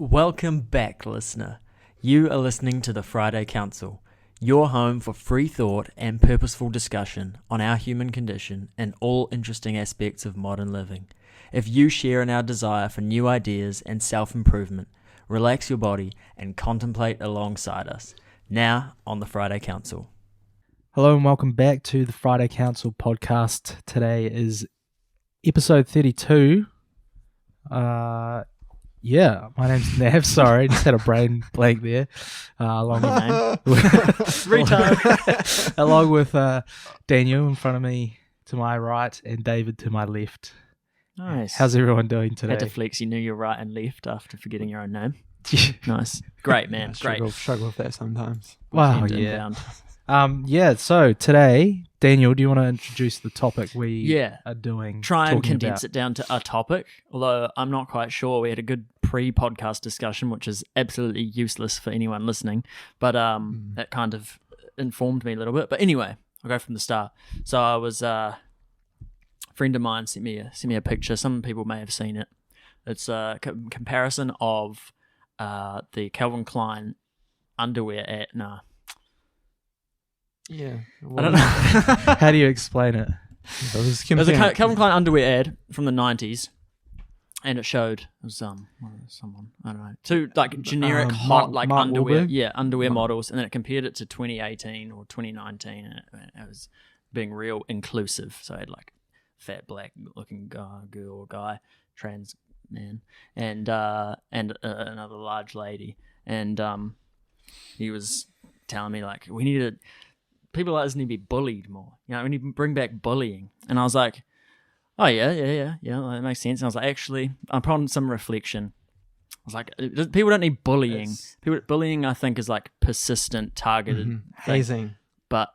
Welcome back, listener. You are listening to the Friday Council, your home for free thought and purposeful discussion on our human condition and all interesting aspects of modern living. If you share in our desire for new ideas and self-improvement, relax your body and contemplate alongside us. Now on the Friday Council. Hello and welcome back to the Friday Council podcast. Today is episode 32. My name's Nav. Sorry, just had a brain blank there. Along with Daniel in front of me to my right and David to my left. Nice. How's everyone doing today? Had to flex, you knew your right and left after forgetting your own name. Nice. Great, man. Great. Struggle with that sometimes. Wow, yeah. So today, Daniel, do you want to introduce the topic we are doing? Try and condense it down to a topic, although I'm not quite sure. We had a good pre-podcast discussion, which is absolutely useless for anyone listening, but that kind of informed me a little bit. But anyway, I'll go from the start. So I was a friend of mine sent me a picture. Some people may have seen it. It's a comparison of the Calvin Klein underwear at Yeah. I don't know. How do you explain it? It was a Calvin Klein underwear ad from the 90s, and it was someone, I don't know, two like generic hot like Mark underwear, Wahlberg? underwear models, and then it compared it to 2018 or 2019, and it was being real inclusive. So I had like fat black looking guy, trans man, and another large lady, and he was telling me like people like this need to be bullied more. You know, we need to bring back bullying. And I was like, oh, yeah, that makes sense. And I was like, actually, upon some reflection, I was like, people don't need bullying. Bullying, I think, is like persistent, targeted thing. hazing. But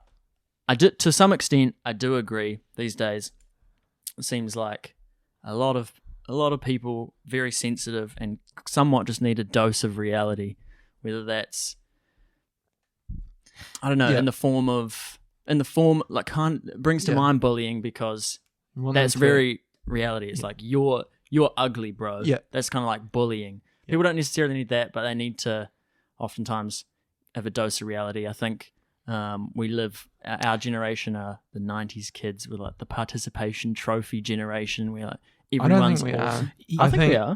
to some extent, I do agree these days. It seems like a lot of people very sensitive and somewhat just need a dose of reality, whether that's I don't know, in the form like it brings to mind bullying because that's very reality. It's like you're ugly, bro. Yeah. That's kind of like bullying. People don't necessarily need that, but they need to oftentimes have a dose of reality. I think our generation are the 90s kids. We're like the participation trophy generation. We're like everyone's I don't think we awesome. are. I think we are.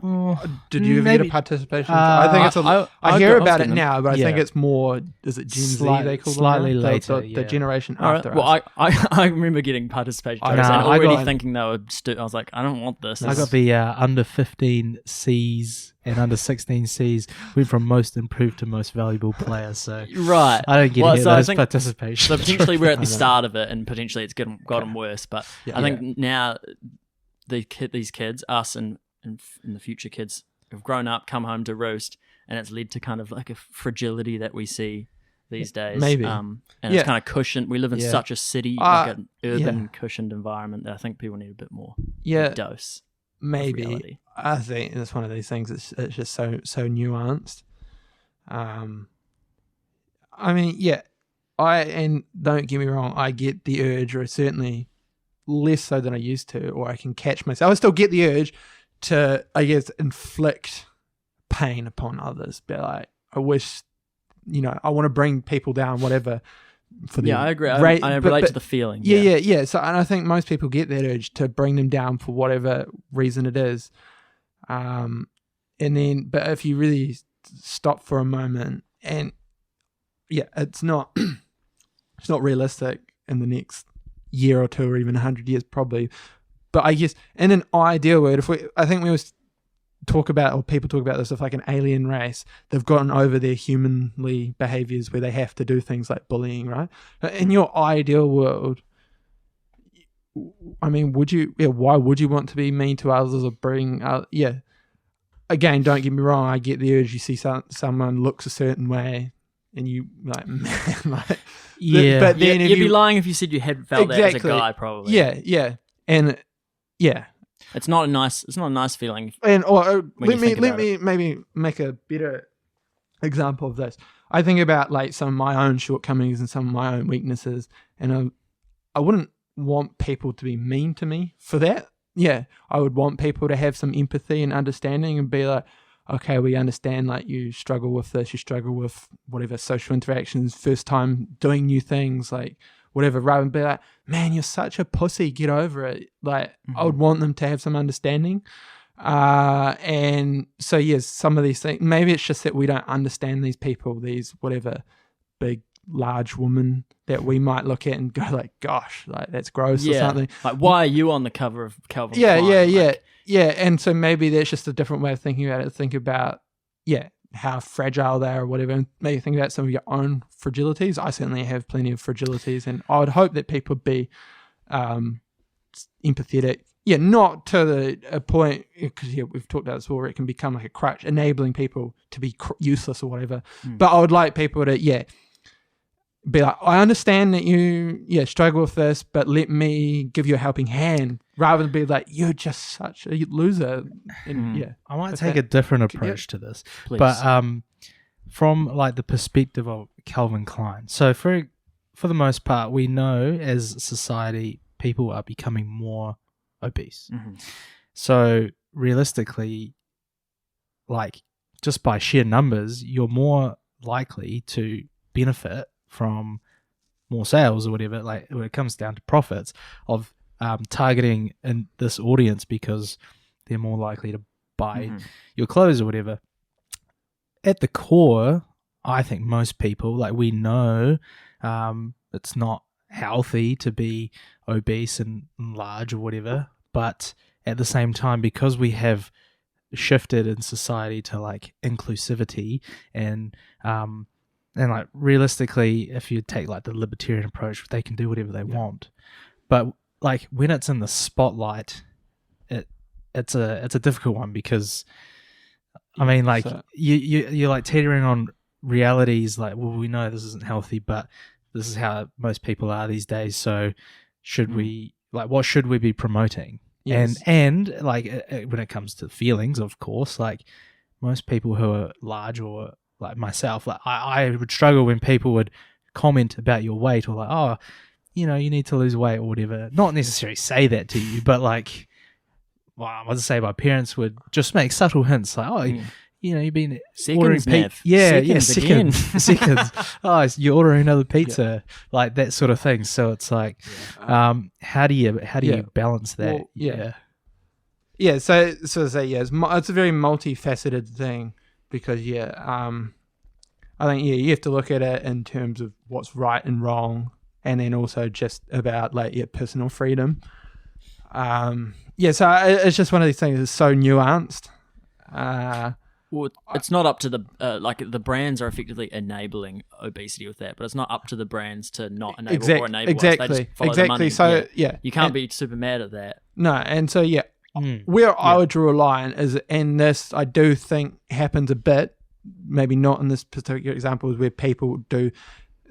Did you ever get a participation? I think it's I hear about it now, but I think it's more. Is it Gen Z? They call slightly them later. the generation All right. after. Well, us. I remember getting participation trophies and already thinking they were. I was like, I don't want this. I got the under 15 Cs and under 16 Cs. Went from most improved to most valuable player. So right, I don't get those participation. So potentially we're at the start of it, and potentially it's gotten worse. But I think now these kids, us and the future kids, have grown up, come home to roost, and it's led to kind of like a fragility that we see these days. Maybe. And it's kind of cushioned. We live in such a city, like an urban cushioned environment that I think people need a bit more dose. Maybe. I think it's one of these things. It's just so nuanced. And don't get me wrong, I get the urge, or certainly less so than I used to, or I can catch myself. I still get the urge to, I guess, inflict pain upon others. But like, I wish, I want to bring people down, whatever. I agree. I relate to the feeling. Yeah. So, and I think most people get that urge to bring them down for whatever reason it is. But if you really stop for a moment, and it's not realistic in the next year or two, or even 100 years probably. But I guess in an ideal world, I think we always talk about, or people talk about this, if like an alien race, they've gotten over their humanly behaviors where they have to do things like bullying, right? In your ideal world, I mean, why would you want to be mean to others or bring again, don't get me wrong, I get the urge. You see someone looks a certain way and you like, man, like, but then you'd be lying if you said you had felt that as a guy, probably. And it's not a nice feeling. And let me maybe make a better example of this. I think about like some of my own shortcomings and some of my own weaknesses, and I wouldn't want people to be mean to me for that. I would want people to have some empathy and understanding and be like, okay, we understand like you struggle with this, you struggle with whatever social interactions, first time doing new things, like whatever, rather than be like, man, you're such a pussy, get over it. Like I would want them to have some understanding. And so yes, some of these things, maybe it's just that we don't understand these people, these whatever big large women that we might look at and go like, gosh, like that's gross or something. Like, why are you on the cover of Calvin Yeah, Klein? yeah. And so maybe that's just a different way of thinking about it. Think about, how fragile they are or whatever. And maybe think about some of your own fragilities. I certainly have plenty of fragilities, and I would hope that people would be empathetic. Yeah, not to a point, because we've talked about this before, where it can become like a crutch, enabling people to be useless or whatever. But I would like people to, be like, I understand that you struggle with this, but let me give you a helping hand, rather than be like, you're just such a loser. And I might take a different approach to this. Please. But from like the perspective of Calvin Klein. So for the most part, we know as society people are becoming more obese. So realistically, like just by sheer numbers, you're more likely to benefit from more sales or whatever, like when it comes down to profits of targeting in this audience, because they're more likely to buy your clothes or whatever. At the core, I think most people, like we know it's not healthy to be obese and large or whatever, but at the same time, because we have shifted in society to like inclusivity and like realistically, if you take like the libertarian approach, they can do whatever they want. But like when it's in the spotlight, it's a difficult one, because I mean, like you're like teetering on realities. Like, well, we know this isn't healthy, but this is how most people are these days. So should we what should we be promoting? Yes. And like when it comes to feelings, of course, like most people who are large or like myself, like I would struggle when people would comment about your weight or like, oh, you need to lose weight or whatever. Not necessarily say that to you, but like, well, I was to say my parents would just make subtle hints like, oh, you've been ordering pizza. Seconds. Oh, you're ordering another pizza, like that sort of thing. So it's like, how do you balance that? Well, So to say, it's a very multifaceted thing, because I think you have to look at it in terms of what's right and wrong, and then also just about like personal freedom. So it's just one of these things that's so nuanced. Well, it's not up to the like the brands are effectively enabling obesity with that, but it's not up to the brands to not enable or enable us. They just follow the money. So you can't be super mad at that. No, and so where I would draw a line is, and this I do think happens a bit, maybe not in this particular example, is where people do,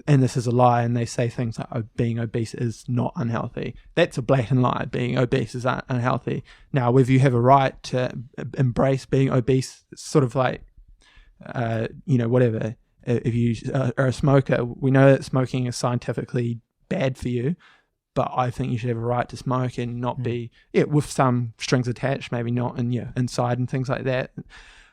and this is a lie, and they say things like, oh, being obese is not unhealthy. That's a blatant lie. Being obese is unhealthy. Now, whether you have a right to embrace being obese, it's sort of like, whatever. If you are a smoker, we know that smoking is scientifically bad for you, but I think you should have a right to smoke and not be, with some strings attached, maybe not inside and things like that.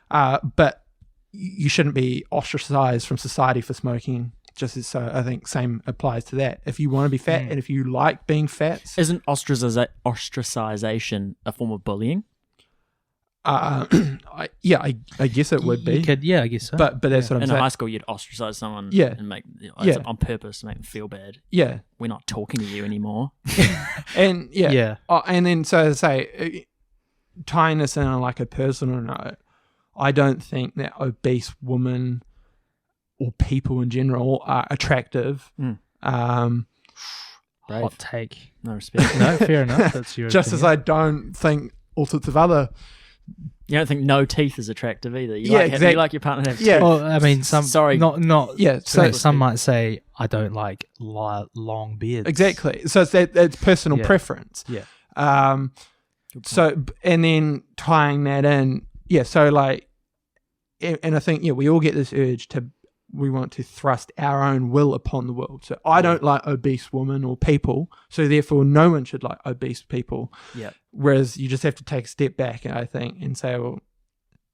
But you shouldn't be ostracized from society for smoking. Just so I think same applies to that. If you want to be fat and if you like being fat, isn't ostracization a form of bullying? I guess it would be. I guess so. But that's what I'm saying. In high school, you'd ostracize someone and make on purpose to make them feel bad. Yeah, we're not talking to you anymore. And and then so to say, tying this in on like a personal note, I don't think that obese women or people in general are attractive. Hot take. No respect. No, fair enough. That's your just opinion. as I don't think all sorts of other. You don't think no teeth is attractive either. You like your partner to have teeth. Well, I mean, some not. Yeah. So some might say I don't like long beards. Exactly. So it's personal preference. Yeah. So and then tying that in, so like, and I think we all get this urge we want to thrust our own will upon the world. So I don't like obese women or people, so therefore no one should like obese people. Yeah. Whereas you just have to take a step back, I think, and say, well,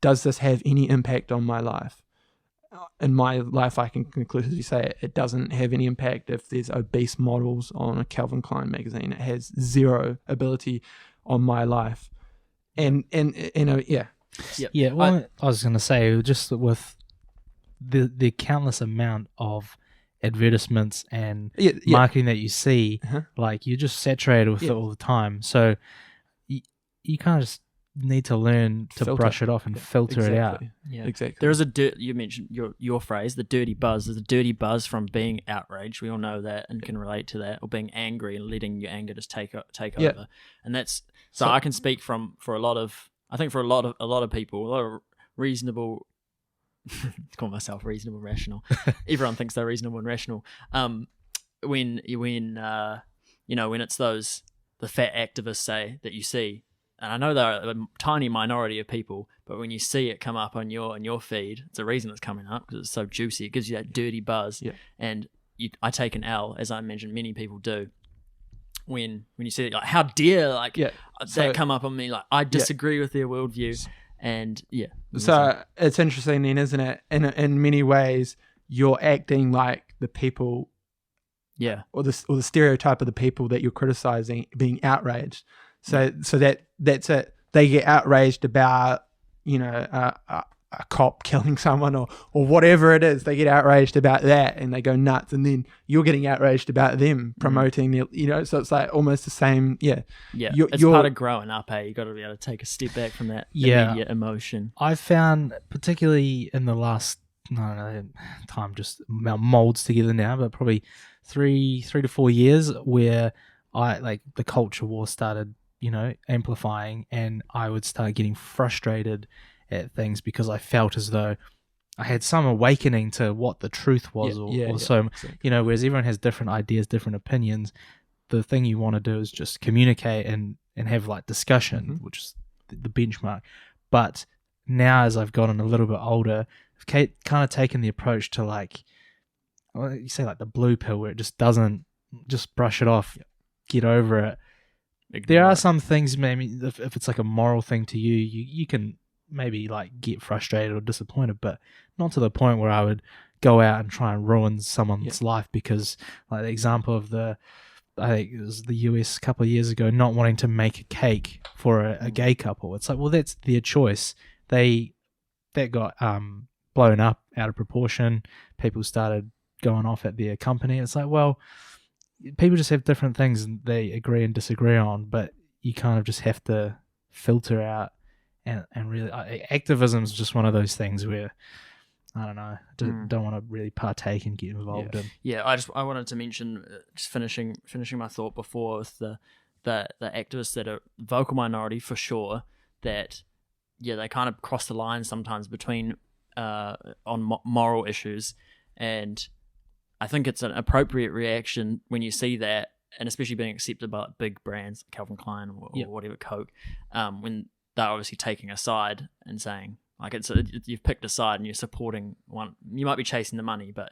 does this have any impact on my life? In my life, I can conclusively say it doesn't have any impact. If there's obese models on a Calvin Klein magazine, it has zero ability on my life. And yeah. Yep. Yeah, well, I was going to say, just with the countless amount of advertisements and marketing that you see, like you're just saturated with it all the time. So you kind of just need to learn to brush it off and filter it out. Yeah, exactly. There is you mentioned your phrase, the dirty buzz. There's a dirty buzz from being outraged. We all know that and can relate to that, or being angry and letting your anger just take over. And that's so I can speak for a lot of people, a lot of reasonable. Call myself reasonable, rational. Everyone thinks they're reasonable and rational. When it's the fat activists say that you see. And I know they're a tiny minority of people, but when you see it come up on your feed, it's a reason it's coming up because it's so juicy. It gives you that dirty buzz. Yeah. And I take an L, as I mentioned, many people do. When you see it, like, how dare that come up on me? Like, I disagree with their worldview, and So it's interesting then, isn't it? In many ways, you're acting like the people, or the stereotype of the people that you're criticizing being outraged. So that's it. They get outraged about, a cop killing someone or whatever it is. They get outraged about that and they go nuts. And then you're getting outraged about them promoting their, so it's like almost the same. Yeah. Yeah. It's part of growing up, hey? You got to be able to take a step back from that immediate emotion. I found, particularly in the last, time just molds together now, but probably 3 to 4 years where the culture war started, amplifying, and I would start getting frustrated at things because I felt as though I had some awakening to what the truth was, exactly. Whereas everyone has different ideas, different opinions. The thing you want to do is just communicate and have discussion, which is the benchmark. But now, as I've gotten a little bit older, I've kind of taken the approach to you say the blue pill, where it just doesn't, just brush it off, get over it. There are some things, maybe if it's a moral thing to you, you can maybe get frustrated or disappointed, but not to the point where I would go out and try and ruin someone's life because, the example of I think it was the US a couple of years ago, not wanting to make a cake for a gay couple. It's well, that's their choice. That got blown up out of proportion. People started going off at their company. It's well, people just have different things and they agree and disagree on, but you kind of just have to filter out and really activism is just one of those things where I don't know, don't want to really partake and get involved in. Yeah, I wanted to mention, just finishing my thought before, with the activists that are vocal minority for sure, that they kind of cross the line sometimes between on moral issues, and I think it's an appropriate reaction when you see that, and especially being accepted by big brands like Calvin Klein or whatever, Coke, when they're obviously taking a side and saying, you've picked a side and you're supporting one. You might be chasing the money, but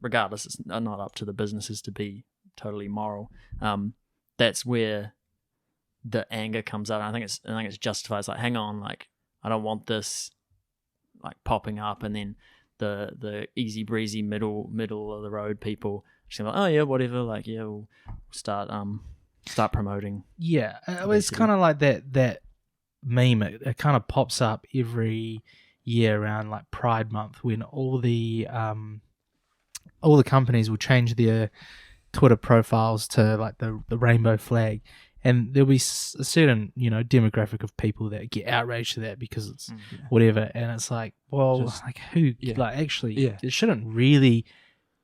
regardless, it's not up to the businesses to be totally moral. That's where the anger comes out. And I think it's justified. It's hang on, I don't want this popping up, and then the easy breezy middle of the road people just oh yeah, whatever, we'll start promoting. Yeah, it's kind of like that meme. It kind of pops up every year around Pride Month, when all the companies will change their Twitter profiles to the rainbow flag, and there'll be a certain demographic of people that get outraged to that because it's whatever, and it's who it shouldn't really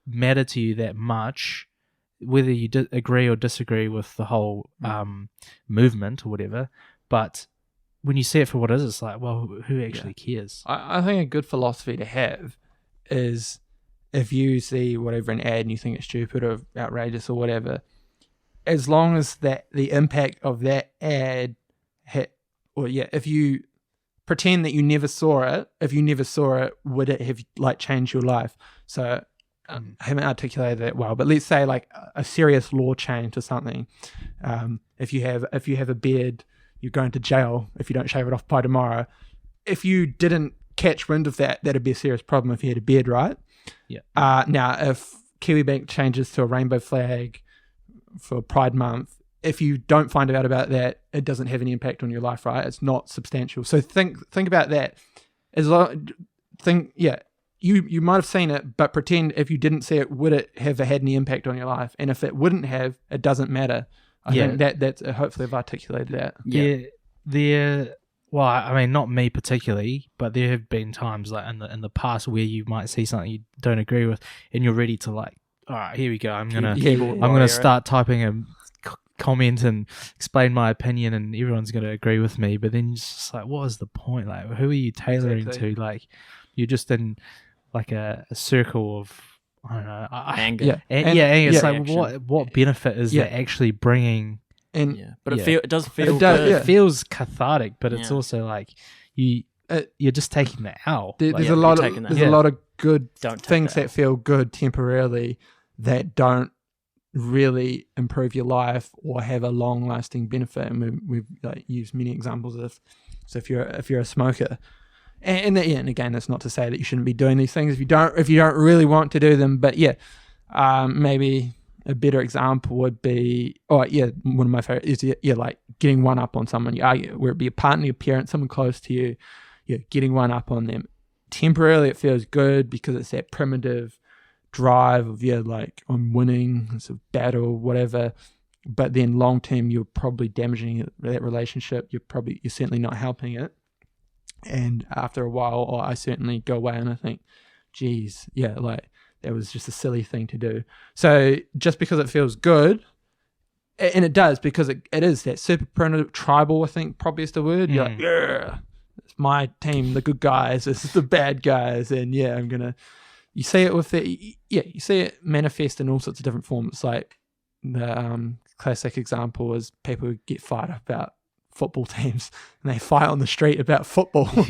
matter to you that much whether you agree or disagree with the whole movement or whatever, but when you see it for what it is, it's who actually cares? I think a good philosophy to have is, if you see whatever an ad and you think it's stupid or outrageous or whatever, as long as that the impact of that ad if you pretend that you never saw it, if you never saw it, would it have changed your life? So I haven't articulated that well, but let's say a serious law change or something. If you have a beard, you're going to jail if you don't shave it off by tomorrow. if you didn't catch wind of that, that'd be a serious problem if you had a beard, right? Yeah. Now, if Kiwi Bank changes to a rainbow flag for Pride Month, if you don't find out about that, it doesn't have any impact on your life, right? It's not substantial. So think about that. You might have seen it, but pretend if you didn't see it, would it have had any impact on your life? And if it wouldn't have, it doesn't matter. I think that's hopefully I've articulated that. Well, I mean, not me particularly, but there have been times like in the past where you might see something you don't agree with, and you're ready to like, all right, here we go. I'm gonna start typing a comment and explain my opinion, and everyone's gonna agree with me. But then it's just like, what is the point? Like, who are you tailoring to? Like, you're just in like a circle of, I don't know, anger. Anger. It's like, what benefit is that actually bringing? But it does feel good. It feels cathartic, but it's also like you're just taking the L. There's a lot of good things that feel good temporarily that don't really improve your life or have a long lasting benefit. And we've like, used many examples of. So if you're a smoker, and again, that's not to say that you shouldn't be doing these things if you don't really want to do them. But maybe a better example would be, one of my favorite is like getting one up on someone. You argue, whether it be a partner, your parent, someone close to you, getting one up on them. Temporarily, it feels good because it's that primitive drive of like I'm winning, it's a battle, whatever. But then long term, you're probably damaging that relationship. You're certainly not helping it. And after a while, I certainly go away and I think, geez, like that was just a silly thing to do. So just because it feels good, and it does, because it is that super primitive, tribal, I think probably is the word. You're like, it's my team, the good guys, it's the bad guys, and I'm gonna. You see it with you see it manifest in all sorts of different forms. Like the classic example is people who get fired up about football teams and they fight on the street about football. And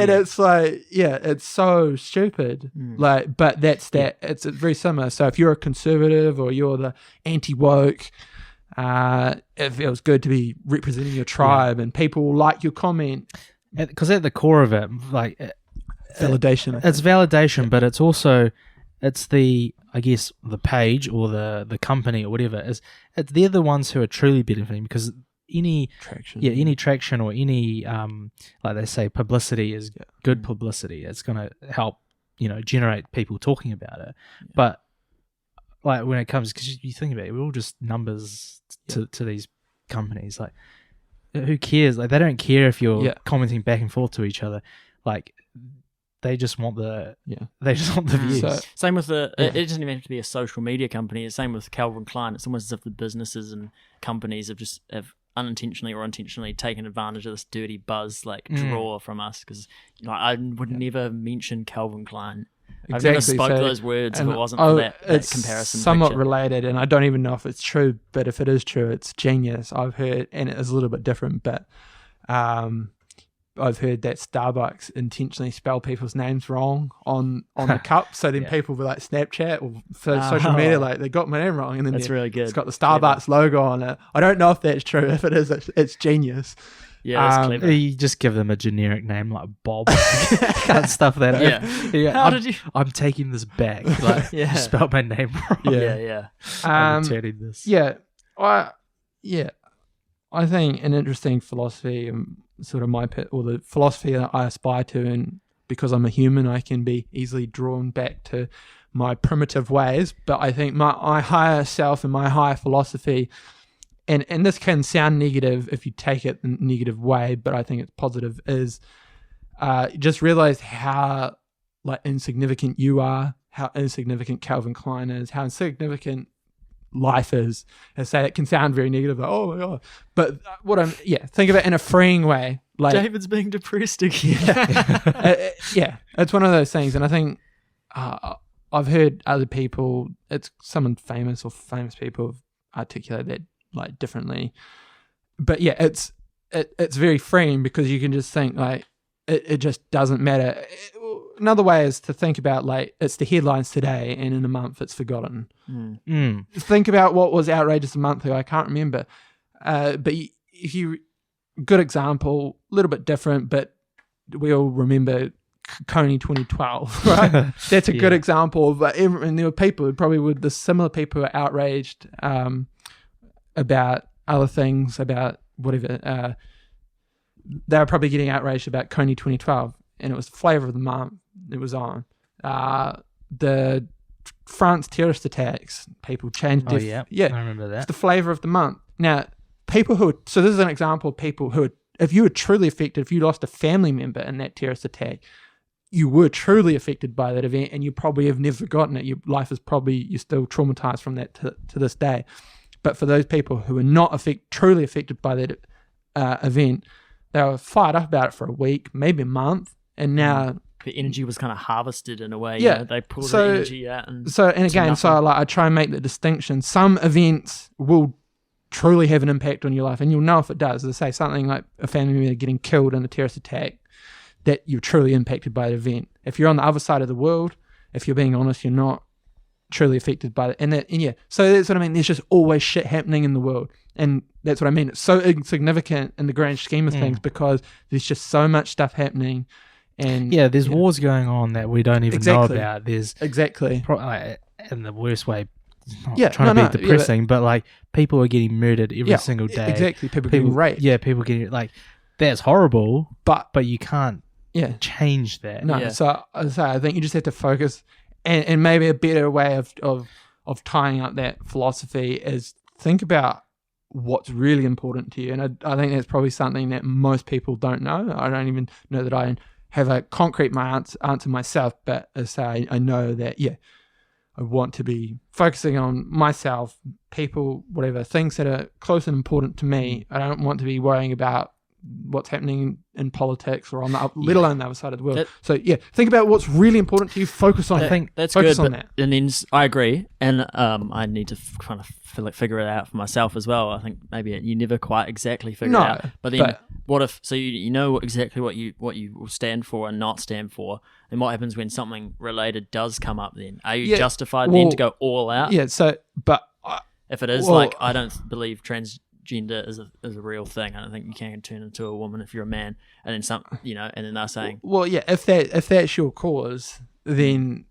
it's like, it's so stupid. Like, but that's that. It's very similar. So if you're a conservative or you're the anti-woke, it feels good to be representing your tribe and people will like your comment. Because at the core of it, like validation. It's validation, but it's also the page or the company or whatever they're the ones who are truly benefiting, because any traction or any like they say, publicity is good publicity. It's going to help generate people talking about it. But like when it comes, because you think about it, we're all just numbers to these companies. Like, who cares? Like, they don't care if you're commenting back and forth to each other. Like, they just want the views. So, same with it doesn't even have to be a social media company. It's same with Calvin Klein. It's almost as if the businesses and companies have unintentionally or intentionally taken advantage of this dirty buzz draw from us, because I would never mention Calvin Klein. Exactly. I've never spoke those words if it wasn't for that comparison. Somewhat picture. Related, and I don't even know if it's true, but if it is true, it's genius. I've heard, and it is a little bit different, but I've heard that Starbucks intentionally spell people's names wrong on the cup, so then people will like Snapchat or social media, like they got my name wrong, and then that's really good. It's got the Starbucks logo on it. I don't know if that's true. If it is, it's genius. Yeah, that's clever. You just give them a generic name like Bob. Can't stuff that up. How did you? I'm taking this back. Like, you spelled my name wrong. I'm returning this. I think an interesting philosophy, sort of the philosophy that I aspire to, and because I'm a human, I can be easily drawn back to my primitive ways. But I think my higher self and my higher philosophy, and this can sound negative if you take it in a negative way, but I think it's positive, is just realize how insignificant you are, how insignificant Calvin Klein is, how insignificant life is. I say it can sound very negative, like, oh my god, but think of it in a freeing way. Like, David's being depressed again. It's one of those things, and I think I've heard other people, it's someone famous or famous people have articulated that like differently, but it's very freeing, because you can just think like it just doesn't matter. Another way is to think about like it's the headlines today, and in a month it's forgotten. Think about what was outrageous a month ago. I can't remember, but if you good example, a little bit different, but we all remember Coney 2012, right? That's a good example of, and there were people who probably would, the similar people who were outraged about other things, about whatever. They were probably getting outraged about Coney 2012, and it was the flavour of the month it was on. The France terrorist attacks, people changed. I remember that. It's the flavour of the month. Now, people who, so this is an example of people who, if you were truly affected, if you lost a family member in that terrorist attack, you were truly affected by that event, and you probably have never forgotten it. Your life is probably, you're still traumatized from that to this day. But for those people who are not truly affected by that event, they were fired up about it for a week, maybe a month, and now the energy was kind of harvested in a way. Yeah, you know, they pulled the energy out. And again, I try and make the distinction. Some events will truly have an impact on your life, and you'll know if it does. As I say, something like a family member getting killed in a terrorist attack, that you're truly impacted by the event. If you're on the other side of the world, if you're being honest, you're not truly affected by it. And yeah, so that's what I mean. There's just always shit happening in the world, and that's what I mean. It's so insignificant in the grand scheme of things because there's just so much stuff happening. And there's wars going on that we don't even know about. There's in the worst way. Not trying to be depressing, but like people are getting murdered every single day. Exactly, people getting raped. Yeah, people getting that's horrible. But you can't change that. No, so I think you just have to focus, and maybe a better way of tying up that philosophy is think about what's really important to you. And I think that's probably something that most people don't know. I don't even know that I have a concrete answer myself, but as I say, I know that I want to be focusing on myself, people, whatever, things that are close and important to me. I don't want to be worrying about what's happening in politics or let alone the other side of the world. Think about what's really important to you. Focus on I think that's focus good. on that. And then I agree, and I need to kind of figure it out for myself as well. I think maybe you never quite exactly figure it out. But then, what if? So you know exactly what you will stand for and not stand for. And what happens when something related does come up? Then are you justified then to go all out? Yeah. So, but if it is I don't believe transgender is a real thing. I don't think you can turn into a woman if you're a man. And then and then they're saying, if that's your cause, then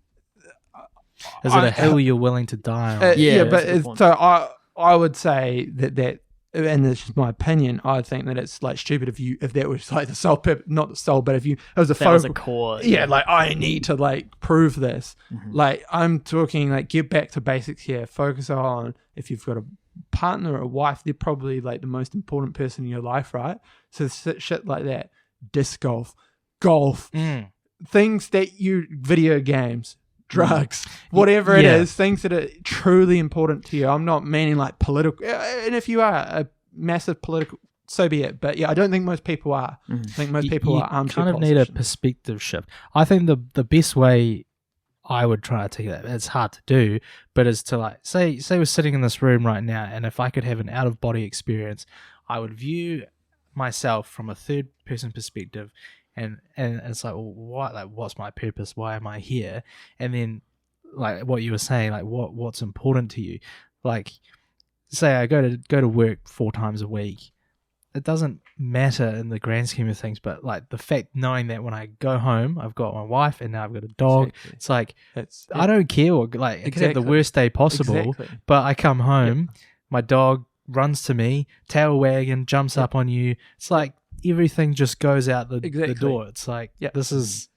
is it a hill you're willing to die on? But so I would say that. And this is my opinion. I think that it's like stupid if that was like the sole purpose, not the sole, but if it was a core. Yeah, like I need to like prove this. Mm-hmm. Like I'm talking like get back to basics here. Focus on if you've got a partner or a wife, they're probably like the most important person in your life, right? So shit like that, disc golf, things that video games. Drugs, whatever it is, things that are truly important to you. I'm not meaning like political, and if you are a massive political, so be it. But I don't think most people are. I think most people are armchair politicians. Kind of need a perspective shift. I think the best way I would try to take that, it's hard to do, but is to like say we're sitting in this room right now, and if I could have an out of body experience, I would view myself from a third person perspective. And it's like, well, what? Like, what's my purpose? Why am I here? And then, like what you were saying, like what's important to you? Like, say I go to work 4 times a week. It doesn't matter in the grand scheme of things, but like the fact knowing that when I go home, I've got my wife and now I've got a dog. Exactly. It's like I don't care. I could have the worst day possible, but I come home, my dog runs to me, tail wagging, jumps up on you. It's like. Everything just goes out the door. It's like this is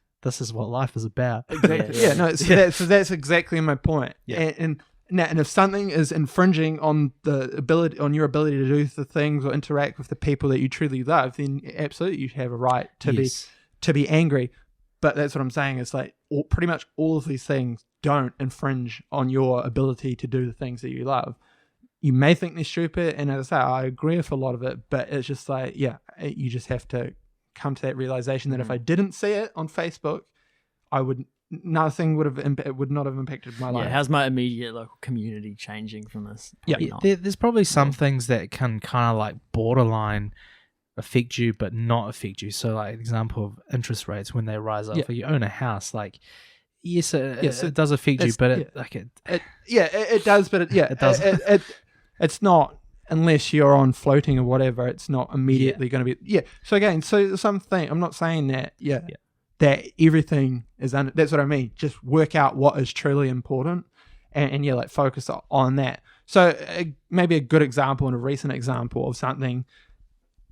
what life is about. Exactly. So that's exactly my point. And if something is infringing on your ability to do the things or interact with the people that you truly love, then absolutely you have a right to be angry. But that's what I'm saying. It's like pretty much all of these things don't infringe on your ability to do the things that you love. You may think they're stupid, and as I say, I agree with a lot of it, but it's just like, you just have to come to that realization that if I didn't see it on Facebook, nothing would not have impacted my life. How's my immediate local community changing from this? There's probably some things that can kind of like borderline affect you, but not affect you. So, like example of interest rates when they rise up, if you own a house, like. Yes, it does affect you, but it does, but it doesn't. It's not. unless you're on floating or whatever, it's not immediately going to be. So again, something, I'm not saying that, that everything is, that's what I mean. Just work out what is truly important and like focus on that. So maybe a good example and a recent example of something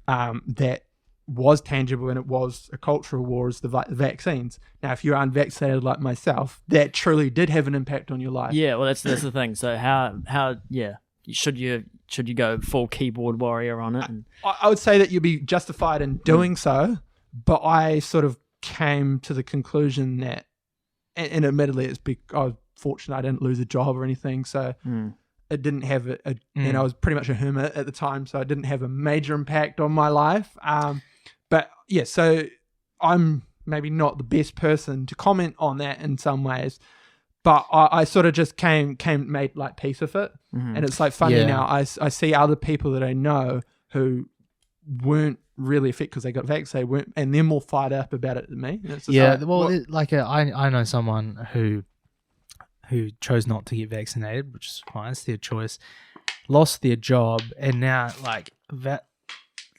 that was tangible and it was a cultural war is the vaccines. Now, if you're unvaccinated like myself, that truly did have an impact on your life. Yeah, well, that's the thing. So how should you go full keyboard warrior on it? And I would say that you'd be justified in doing so, but I sort of came to the conclusion that, and admittedly, I was fortunate I didn't lose a job or anything, so it didn't have and I was pretty much a hermit at the time, so it didn't have a major impact on my life. But yeah, so I'm maybe not the best person to comment on that in some ways, but I sort of just made like peace with it. And it's like funny now, I see other people that I know who weren't really affected because they got vaccinated, and they're more fired up about it than me. And it's just I know someone who chose not to get vaccinated, which is fine, it's their choice, lost their job, and now like that,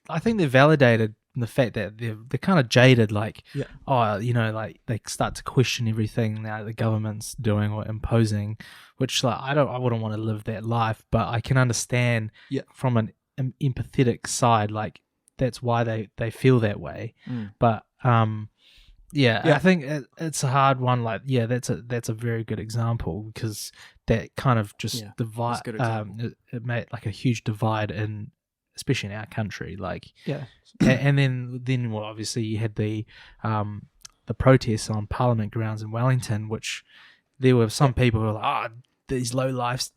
I think they're validated in the fact that they're kind of jaded, like like they start to question everything now the government's doing or imposing, which like I wouldn't want to live that life, but I can understand from an empathetic side, like that's why they feel that way. But I think it's a hard one. Like, that's a very good example because that kind of just divide. It made like a huge divide in, especially in our country. Like, and then well, obviously you had the protests on Parliament grounds in Wellington, which there were some people who were like, these low lifes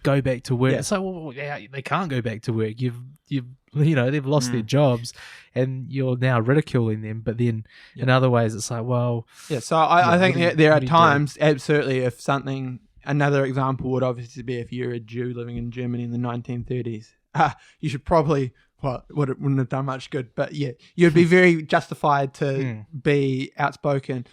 go back to work. It's like, well, they can't go back to work. They've lost their jobs, and you're now ridiculing them. But then in other ways, it's like, well, So I think there are times, absolutely, if something. Another example would obviously be if you're a Jew living in Germany in the 1930s. You should probably wouldn't have done much good, but you'd be very justified to be outspoken.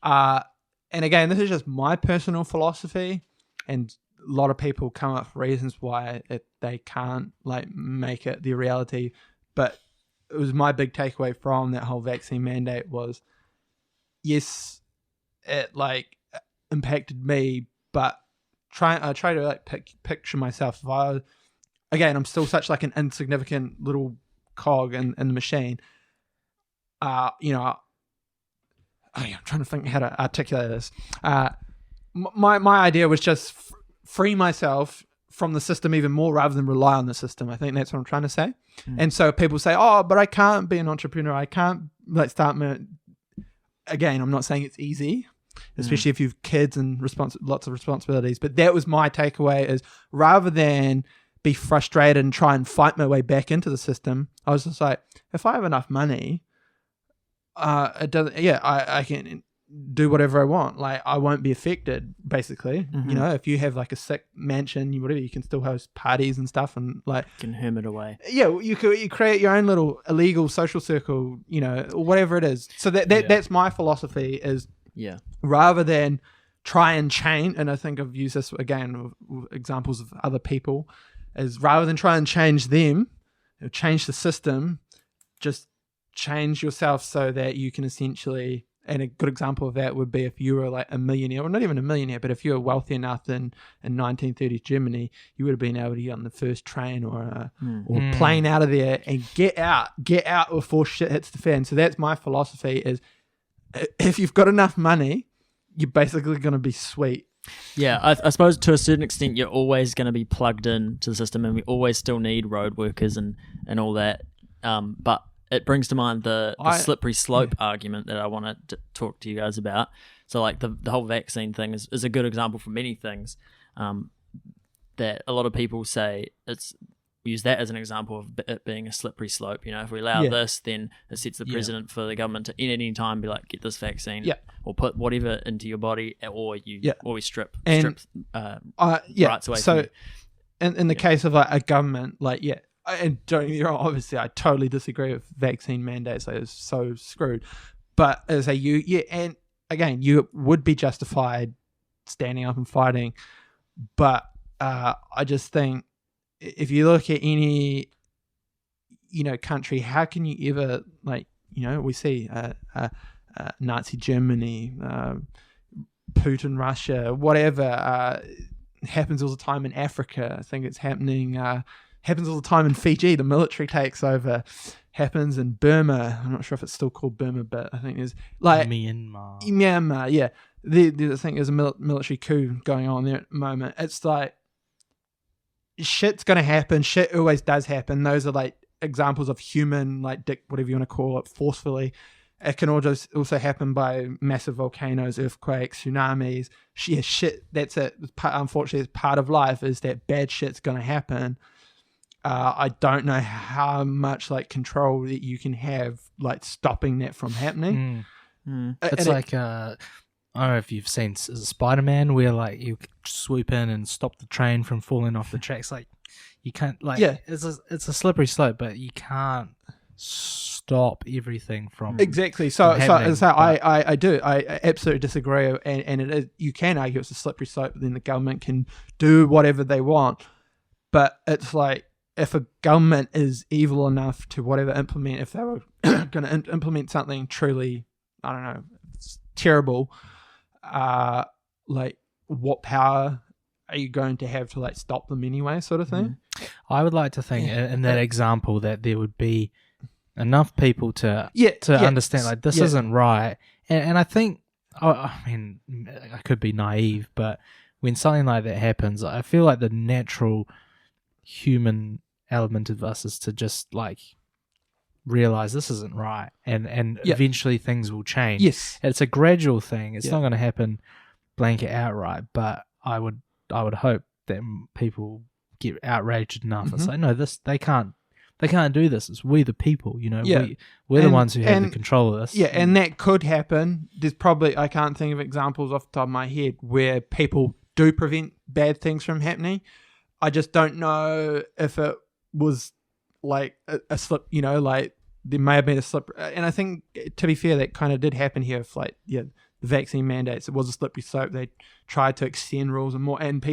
And again, this is just my personal philosophy, and a lot of people come up with reasons why they can't like make it the reality. But it was my big takeaway from that whole vaccine mandate was, yes, it like impacted me, but I try to like picture myself. I'm still such like an insignificant little cog in the machine. I'm trying to think how to articulate this. My idea was just free myself from the system even more rather than rely on the system. I think that's what I'm trying to say. And so people say, but I can't be an entrepreneur. I can't like start again, I'm not saying it's easy, especially if you've kids and lots of responsibilities. But that was my takeaway is rather than be frustrated and try and fight my way back into the system, I was just like, if I have enough money, I can do whatever I want. Like, I won't be affected, basically. If you have like a sick mansion, whatever, you can still host parties and stuff, and like you can hermit away. You create your own little illegal social circle, or whatever it is. So that's my philosophy is rather than try and change, and I think I've used this again with examples of other people, is rather than try and change them, change the system, just change yourself so that you can essentially. And a good example of that would be if you were like a millionaire, or not even a millionaire, but if you were wealthy enough in 1930s Germany, you would have been able to get on the first train or plane out of there and get out before shit hits the fan. So that's my philosophy is if you've got enough money, you're basically going to be sweet. Yeah, I suppose to a certain extent, you're always going to be plugged in to the system, and we always still need road workers and all that. But it brings to mind the slippery slope argument that I want to talk to you guys about. So like the whole vaccine thing is a good example for many things that a lot of people say we use that as an example of it being a slippery slope. If we allow this, then it sets the precedent for the government to at any time be like, get this vaccine or put whatever into your body, or we strip rights away. So in the case of like a government, like and don't get me wrong, obviously I totally disagree with vaccine mandates. It's so screwed. But as and again, you would be justified standing up and fighting. But I just think if you look at any, country, how can you ever, like, we see Nazi Germany, Putin, Russia, whatever, happens all the time in Africa. I think it's happening, happens all the time in Fiji. The military takes over. Happens in Burma. I'm not sure if it's still called Burma, but I think there's like Myanmar. Yeah, I think there's a military coup going on there at the moment. It's like shit's gonna happen. Shit always does happen. Those are like examples of human, like whatever you want to call it, forcefully. It can also happen by massive volcanoes, earthquakes, tsunamis. Shit. That's it. Unfortunately, it's part of life. Is that bad shit's gonna happen. I don't know how much like control that you can have, like stopping that from happening. It's like I don't know if you've seen Spider-Man, where like you swoop in and stop the train from falling off the tracks. Like you can't, like, it's a slippery slope, but you can't stop everything from exactly. So I do. I absolutely disagree, and it is, you can argue it's a slippery slope. Then the government can do whatever they want, but it's like, if a government is evil enough to implement, if they were going to implement something truly, I don't know, terrible, like what power are you going to have to like stop them anyway, sort of thing? I would like to think in that example that there would be enough people to understand like this isn't right, and I think, I mean, I could be naive, but when something like that happens, I feel like the natural human element of us is to just like realize this isn't right, and eventually things will change. Yes, it's a gradual thing. It's not going to happen blanket outright, but I would hope that people get outraged enough and say, no, they can't do this. It's we the people, we're the ones who have the control of this. Yeah, and that could happen. There's probably, I can't think of examples off the top of my head where people do prevent bad things from happening. I just don't know if it was like a slip, like there may have been a slip. And I think, to be fair, that kind of did happen here. If like, the vaccine mandates, it was a slippery slope. They tried to extend rules and more, and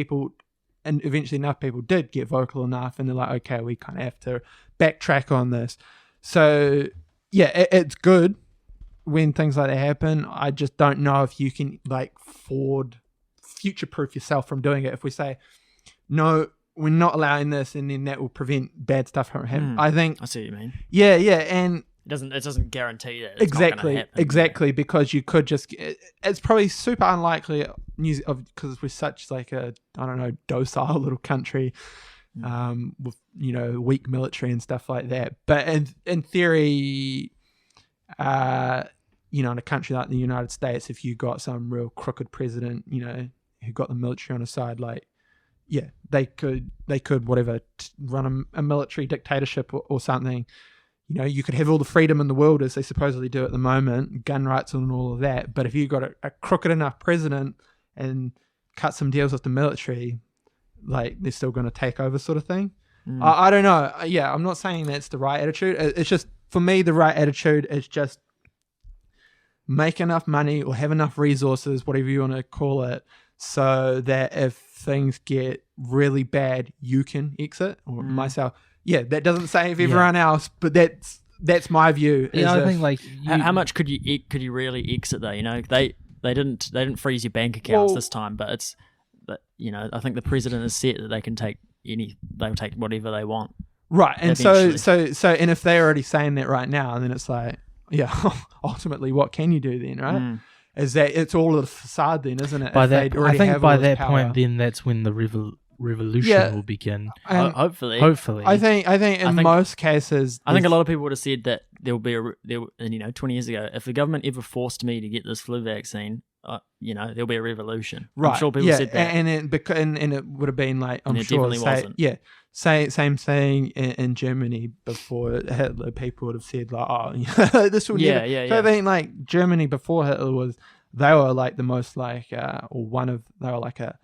eventually enough people did get vocal enough, and they're like, okay, we kind of have to backtrack on this. So it's good when things like that happen. I just don't know if you can like future-proof yourself from doing it. If we say, no, we're not allowing this, and then that will prevent bad stuff from happening. I think I see what you mean. Yeah, and it doesn't guarantee that it's not gonna happen. Exactly, because you could just. It's probably super unlikely because we're such like a, I don't know, docile little country, with weak military and stuff like that. But in theory, in a country like the United States, if you got some real crooked president, who got the military on his side, like. Yeah, they could run a military dictatorship or something. You could have all the freedom in the world as they supposedly do at the moment, gun rights and all of that. But if you got a crooked enough president and cut some deals with the military, like they're still going to take over, sort of thing. I don't know. Yeah, I'm not saying that's the right attitude. It's just, for me, the right attitude is just make enough money or have enough resources, whatever you want to call it, so that if things get really bad, you can exit, or myself. Yeah, that doesn't save everyone else, but that's my view. Yeah, I think like how much could you really exit though? They didn't freeze your bank accounts this time, but it's I think the president has said that they can they'll take whatever they want. Right, and so and if they're already saying that right now, then it's like, ultimately, what can you do then, right? Is that it's all a facade then, isn't it? I think by that point, then that's when the revolution will begin. Hopefully. I think in most cases, I think a lot of people would have said that there will be 20 years ago, if the government ever forced me to get this flu vaccine, there'll be a revolution. Right. I'm sure people said that, and it would have been like, I'm sure, definitely wasn't. Yeah. Same thing in Germany before Hitler. People would have said like, "Oh, this will never." So I think like Germany before Hitler they were like the most like, they were like a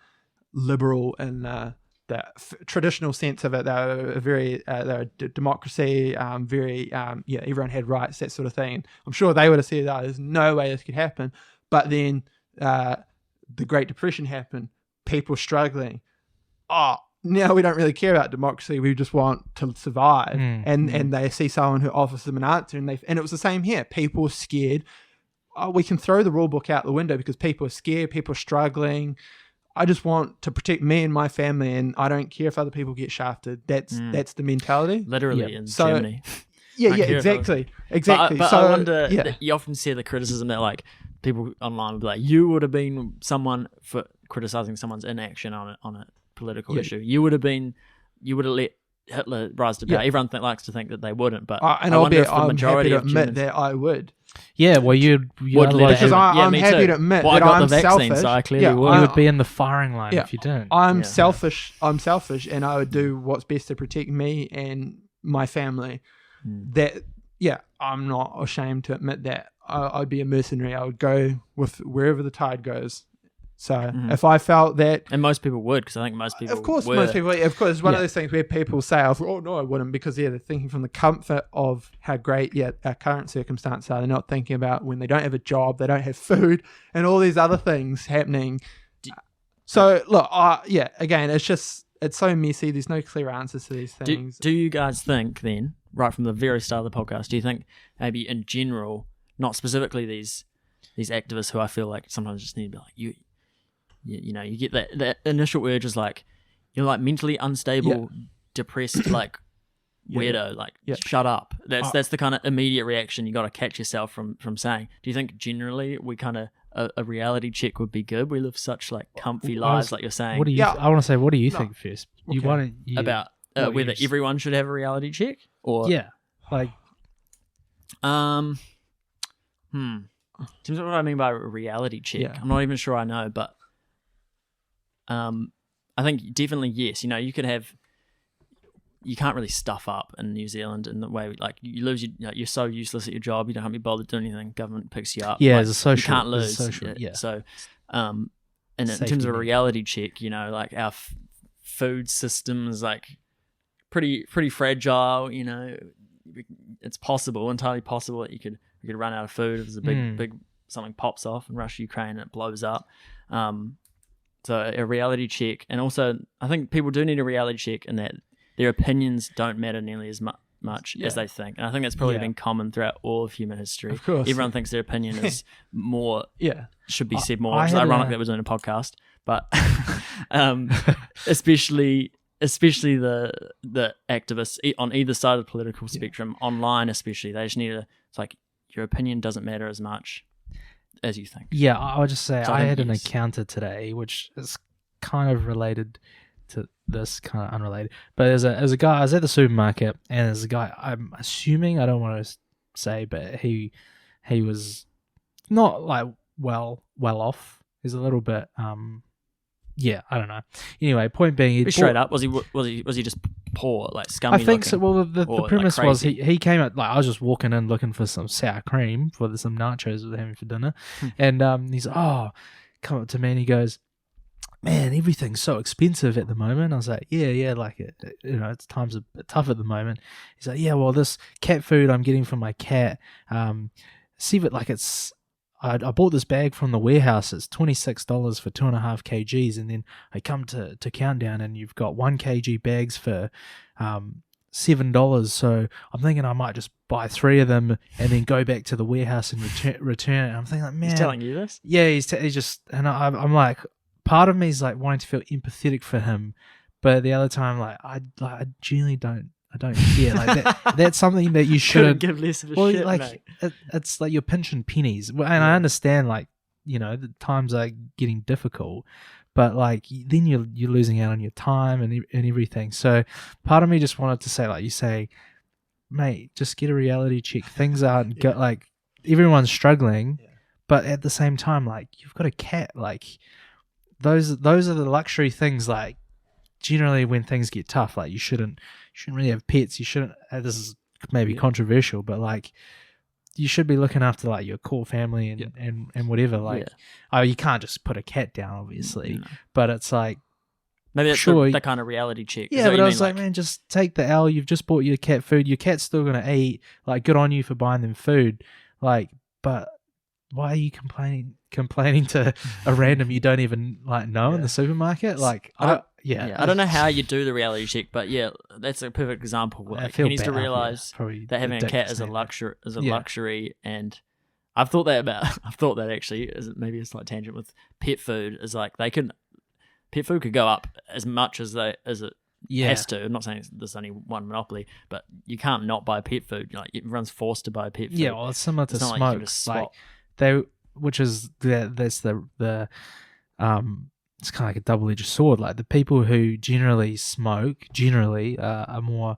liberal in the traditional sense of it. They were they were a democracy, very everyone had rights, that sort of thing. I'm sure they would have said, "Oh, there's no way this could happen." But then the Great Depression happened, people struggling. now we don't really care about democracy. We just want to survive. And they see someone who offers them an answer, and it was the same here. People are scared. Oh, we can throw the rule book out the window because people are scared. People are struggling. I just want to protect me and my family, and I don't care if other people get shafted. That's the mentality. Literally in Germany. Exactly. But so I wonder, that you often see the criticism that like people online will be like, you would have been someone for criticizing someone's inaction on a political issue. You would have let Hitler rise to power. Everyone likes to think that they wouldn't, but I'm happy to admit that I would. Yeah, well, you would because I'm happy to admit that I'm selfish. So I clearly would. You would be in the firing line if you didn't. I'm selfish. I'm selfish, and I would do what's best to protect me and my family. I'm not ashamed to admit that. I'd be a mercenary. I would go with wherever the tide goes. So if I felt that, and most people would, because I think most people, most people, of course, it's one of those things where people say, "Oh no, I wouldn't," because they're thinking from the comfort of how great our current circumstances are. They're not thinking about when they don't have a job, they don't have food, and all these other things happening. So look, again, it's so messy. There's no clear answers to these things. Do you guys think then, right from the very start of the podcast, do you think maybe in general, not specifically these activists who I feel like sometimes just need to be like you get that initial urge is like you're like mentally unstable, depressed, like weirdo, like shut up. That's the kind of immediate reaction you got to catch yourself from saying. Do you think generally we kind of a reality check would be good? We live such like comfy lives, like you're saying. What do you? I want to say, what do you think first? Okay. About whether everyone should have a reality check or like Depends on what I mean by a reality check. Yeah. I'm not even sure I know, but I think definitely yes. You you can't really stuff up in New Zealand in the way like you lose you're so useless at your job, you don't have to be bothered doing anything. Government picks you up. Yeah, like, as a social, you can't lose. So, and in terms of a reality check, like our food system is like pretty fragile. It's possible, entirely possible that you could run out of food if there's a big something pops off in Russia, Ukraine, and it blows up. So a reality check, and also I think people do need a reality check in that their opinions don't matter nearly as much as they think, and I think that's probably been common throughout all of human history. Of course, everyone thinks their opinion is more. should be said more. It's ironic that we're doing a podcast, but especially the activists on either side of the political spectrum, online especially, they just need to. It's like your opinion doesn't matter as much as you think. Yeah, I would just say I had an encounter today, which is kind of related to this, kind of unrelated. But there's a guy. I was at the supermarket, and there's a guy. I'm assuming, I don't want to say, but he was not like well off. He's a little bit I don't know. Anyway, point being, straight up, was he just poor, like scummy? I think looking, so. Well, the premise like was he came out, like I was just walking in looking for some sour cream for some nachos we were having for dinner, and he's come up to me and he goes, "Man, everything's so expensive at the moment." I was like, "Yeah, like it's times a bit tough at the moment." He's like, "Yeah, well, this cat food I'm getting from my cat, see if it like it's." I bought this bag from the warehouse. It's $26 for 2.5 kgs, and then I come to Countdown, and you've got 1 kg bags for $7. So I'm thinking I might just buy 3 of them and then go back to the warehouse and return it. And I'm thinking, like, man, he's telling you this? Yeah, he's just, and I'm like, part of me is like wanting to feel empathetic for him, but the other time, like I genuinely don't. I don't care. Like that's something that you shouldn't give less of a shit, like, mate. It's like you're pinching pennies, and I understand, like the times are getting difficult, but like then you're losing out on your time and everything. So part of me just wanted to say, like you say, mate, just get a reality check. Things aren't like everyone's struggling, but at the same time, like you've got a cat. Like those are the luxury things. Like generally, when things get tough, like you shouldn't really have pets. You shouldn't. This is maybe controversial, but like you should be looking after like your core family and whatever. Like, you can't just put a cat down, obviously. No. But it's like maybe that's that kind of reality check. Yeah, but I was like, man, just take the L. You've just bought your cat food. Your cat's still gonna eat. Like, good on you for buying them food. Like, but why are you complaining to a random you don't even like know in the supermarket? Like, yeah. I don't know how you do the reality check, but yeah, that's a perfect example. I Like, feel he needs to bad, yeah, realize probably that having a cat ridiculous is a name. luxury, Yeah. luxury, and I've thought that actually is maybe a slight tangent with pet food is like pet food could go up as much as it Yeah. has to. I'm not saying there's only one monopoly, but you can't not buy pet food. Like everyone's forced to buy pet food. Yeah, well, it's similar to It's not like you can smoke. just Like swap. they, which is that's the it's kind of like a double-edged sword. Like the people who generally smoke are more,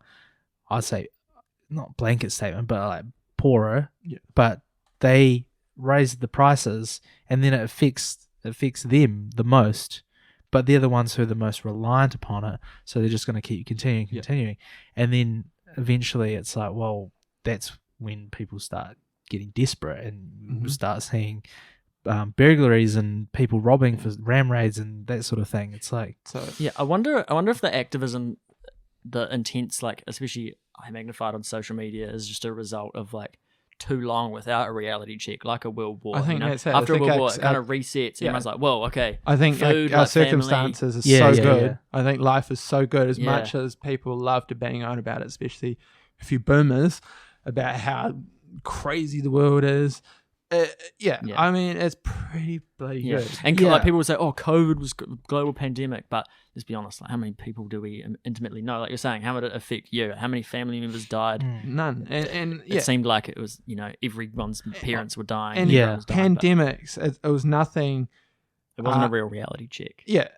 I'd say, not blanket statement, but like poorer. Yeah. But they raise the prices, and then it affects them the most. But they're the ones who are the most reliant upon it, so they're just going to keep continuing, and then eventually it's like, well, that's when people start getting desperate, and we start seeing burglaries and people robbing for ram raids and that sort of thing. It's like, Yeah, I wonder if the activism, the intense, like especially high magnified on social media, is just a result of like too long without a reality check, like a world war. I think that's it. After I a think world war, it's- it kind of resets. yeah. Everyone's like, whoa, okay. I think Food, our like family. circumstances are Yeah, so yeah, good. yeah. I think life is so good as Yeah. much as people love to bang on about it, especially a few boomers, about how crazy the world is. Yeah, I mean, it's pretty bloody Yeah, good. and Yeah. like people will say, "Oh, COVID was global pandemic," but let's be honest, like how many people do we intimately know? Like you're saying, how did it affect you? How many family members died? None. And yeah, It seemed like it was, everyone's parents were dying. and everyone was dying, but pandemics, it was nothing. it wasn't a real reality check. Yeah.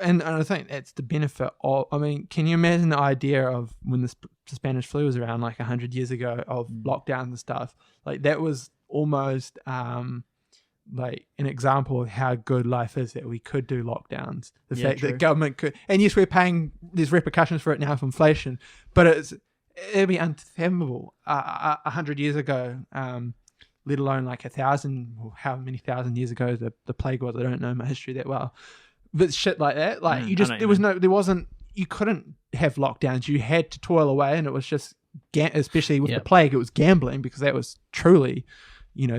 And I think that's the benefit of, I mean, can you imagine the idea of when the Spanish flu was around like 100 years ago of lockdowns and stuff? Like that was almost like an example of how good life is, that we could do lockdowns. The Yeah, fact true. that government could, and yes, we're paying, there's repercussions for it now from inflation, but it'd be unfathomable 100 years ago, let alone like 1,000 or how many thousand years ago the plague was. I don't know my history that well. But shit like that, like you just, I know what you there wasn't, you couldn't have lockdowns. You had to toil away, and it was just, especially with the plague, it was gambling, because that was truly,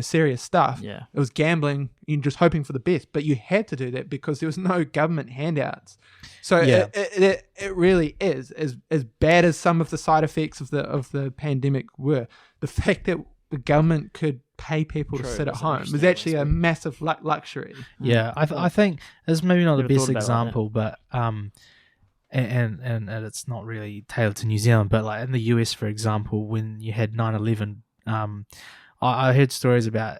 serious stuff. Yeah. It was gambling, you're just hoping for the best, but you had to do that because there was no government handouts. So it really is as bad as some of the side effects of the pandemic were. The fact that the government could pay people to sit at home was actually a massive luxury. yeah, I think it's maybe not the Never best thought about it like example, but and it's not really tailored to New Zealand, but like in the US, for example, when you had 9/11, I heard stories about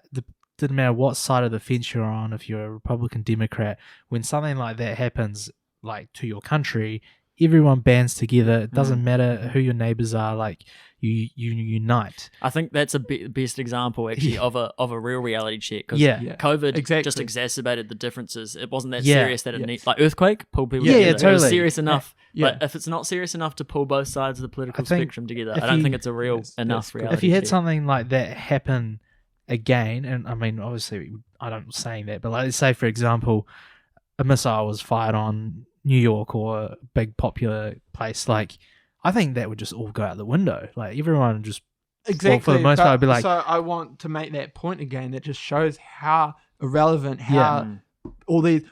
didn't matter what side of the fence you're on, if you're a Republican, Democrat, when something like that happens, like to your country, everyone bands together. It doesn't matter who your neighbors are, like you unite. I think that's a best example actually of a real reality check, because Yeah. COVID Exactly. just exacerbated the differences. It wasn't that Yeah. serious that it needs, like earthquake pulled people Yeah, together. yeah, It was totally. serious enough. Yeah. But if it's not serious enough to pull both sides of the political I think spectrum together, if I don't you- think it's a real enough good. reality If you had check. something like that happen again, and I mean, obviously, I don't saying that, but like, let's say, for example, a missile was fired on New York or a big popular place, like, I think that would just all go out the window. Like, everyone would just, Exactly. for the most part, I'd be like, so I want to make that point again. That just shows how irrelevant, how all these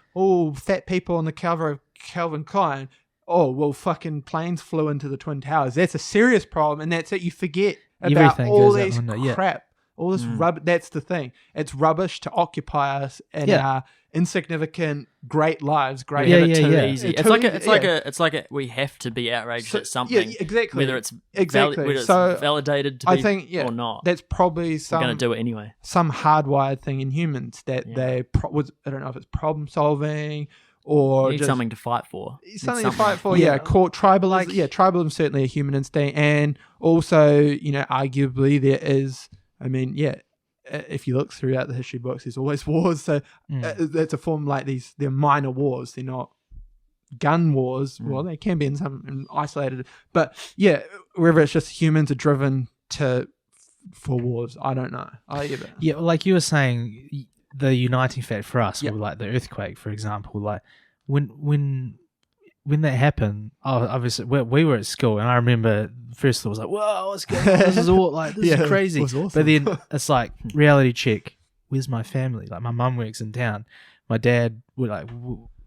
fat people on the cover of Calvin Klein. Oh well, fucking planes flew into the Twin Towers. That's a serious problem, and that's it. You forget about Everything all goes out these the window, yeah. crap, all this rubbish. That's the thing. It's rubbish to occupy us in Yeah. our insignificant, great lives. Great, Yeah, Give it yeah, too yeah. easy. Too It's like easy, we have to be outraged So- at something. Yeah, exactly. Whether it's Exactly. whether it's So, validated to I be think or not. that's probably We're going to do it anyway. some hardwired thing in humans that they I don't know if it's problem solving or You need just something to fight for. something to fight for. Yeah. Yeah, tribalism. Yeah, tribalism is certainly a human instinct, and also arguably there is. I mean, yeah. If you look throughout the history books, there's always wars. So that's a form like these. They're minor wars. They're not gun wars. Well, they can be in some isolated, but yeah, wherever it's just humans are driven for wars. I don't know. yeah, like you were saying, the uniting factor for us, Yeah. or like the earthquake, for example, like when that happened, obviously we were at school, and I remember first thought was like, "Whoa, what's going on? This is all like this Yeah, is crazy." it was awesome. But then it's like reality check. Where's my family? Like my mum works in town. My dad would like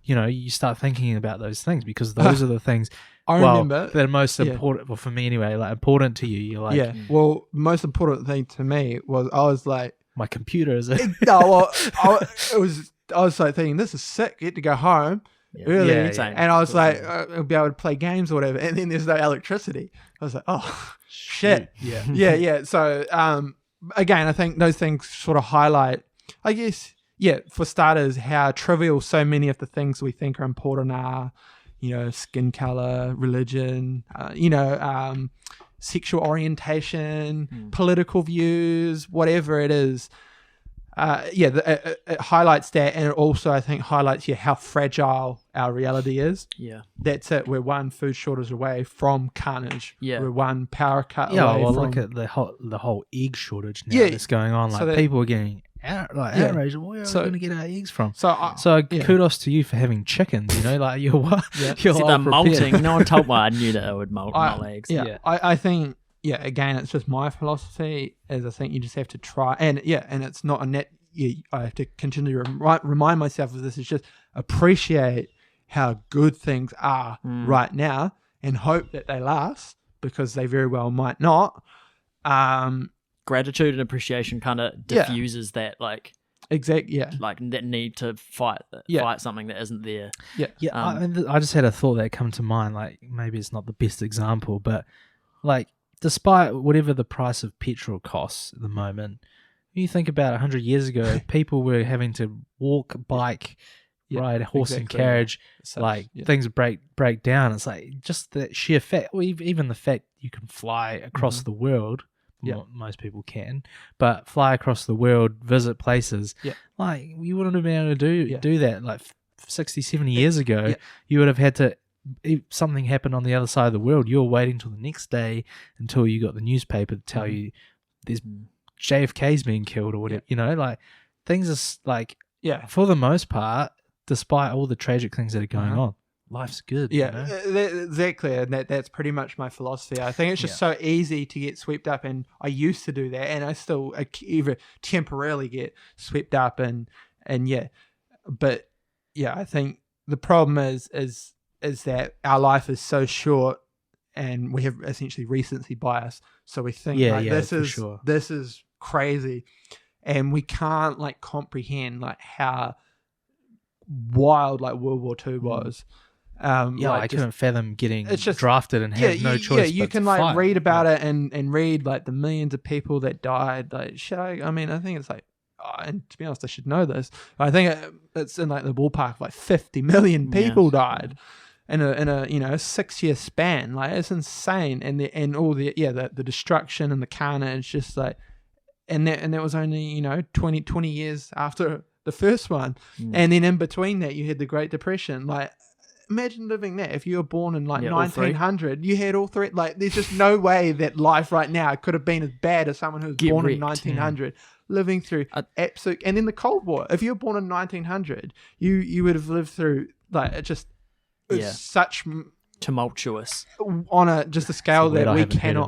you start thinking about those things because those are the things. I remember that are most important. Well, for me anyway, like important to you. You're like, Well, the most important thing to me was I was like, my computer is it? No, well, I was like thinking this is sick. Get to go home early, and I was like, I'll be able to play games or whatever. And then there's no electricity. I was like, oh shit. Yeah. So again, I think those things sort of highlight, I guess, for starters, how trivial so many of the things we think are important are. Skin color, religion, sexual orientation, political views, whatever it is. It highlights that, and it also, I think, highlights how fragile our reality is. Yeah, that's it. We're one food shortage away from carnage. Yeah, we're one power cut away. Well, from... look at the whole egg shortage now that's going on. Like people are getting outraged. Where are we going to get our eggs from? So kudos to you for having chickens. Like you're what? You're they're molting. No one told me. I knew that it would molt eggs. I think. Again, it's just my philosophy. Is I think you just have to try, and it's not a net. I have to continually remind myself of this. Is just appreciate how good things are right now, and hope that they last because they very well might not. Gratitude and appreciation kind of diffuses that, like like that need to fight something that isn't there. I just had a thought that come to mind. Like maybe it's not the best example, but like. Despite whatever the price of petrol costs at the moment, you think about 100 years ago, people were having to walk, bike, ride, horse and carriage. Things break down. It's like just the sheer fact, or even the fact you can fly across the world. Most people can, but fly across the world, visit places. Like you wouldn't have been able to do that like 60, 70 years ago. You would have had to. If something happened on the other side of the world, you're waiting till the next day until you got the newspaper to tell you there's JFK's being killed or whatever. Like things are like for the most part, despite all the tragic things that are going on, life's good. Exactly, and that's pretty much my philosophy. I think it's just so easy to get swept up, and I used to do that, and I still even temporarily get swept up, and but I think the problem is that our life is so short and we have essentially recency bias. So we think this is crazy, and we can't like comprehend like how wild like World War II was. I couldn't fathom getting drafted and had no choice. You can like read about it and read like the millions of people that died. Like I think it's like, and to be honest, I should know this. I think it's in like the ballpark of like 50 million people died. In a 6-year span. Like it's insane, and all the destruction and the carnage, just like, and that was only 20 years after the first one, and then in between that you had the Great Depression. Like imagine living that. If you were born in like 1900, you had all three. Like there's just no way that life right now could have been as bad as someone who was born in 1900. Living through absolute, and in the Cold War, if you were born in 1900, you would have lived through like it just. It's such tumultuous on a scale that we cannot.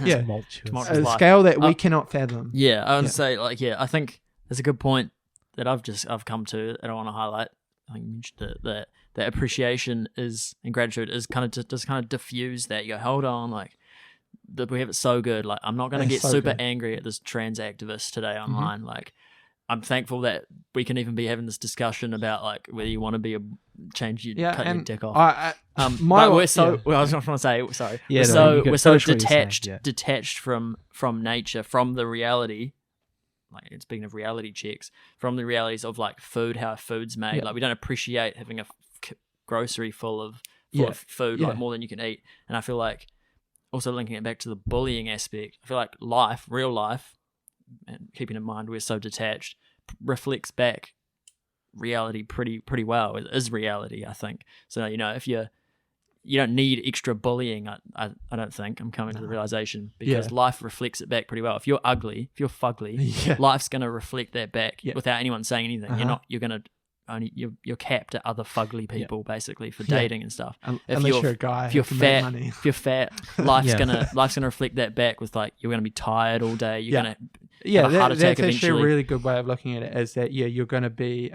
Tumultuous a scale that we cannot fathom. I would say I think that's a good point that I've come to that I want to highlight. I think you mentioned it, that appreciation is and gratitude is kind of just kind of diffuse that. You go, hold on, like that we have it so good. Like I'm not going to get super angry at this trans activist today online. Like I'm thankful that we can even be having this discussion about like whether you want to be cut your dick off. But we're so. Well, I was not trying to say. Sorry. We're so detached from nature, from the reality. Like speaking of reality checks, from the realities of like food, how food's made. Like we don't appreciate having a grocery full of food, like more than you can eat. And I feel like also linking it back to the bullying aspect. I feel like real life. And keeping in mind we're so detached, reflects back reality pretty well. It is reality, I think. So if you don't need extra bullying. I don't think. I'm coming to the realization because life reflects it back pretty well. If you're ugly, if you're fugly, life's gonna reflect that back without anyone saying anything. You're capped at other fugly people basically for dating and stuff. Unless you're a guy, if you're fat, life's gonna reflect that back with like you're gonna be tired all day. You're gonna Yeah, have a heart that's attack actually a eventually. really good way of looking at it. Is that you're going to be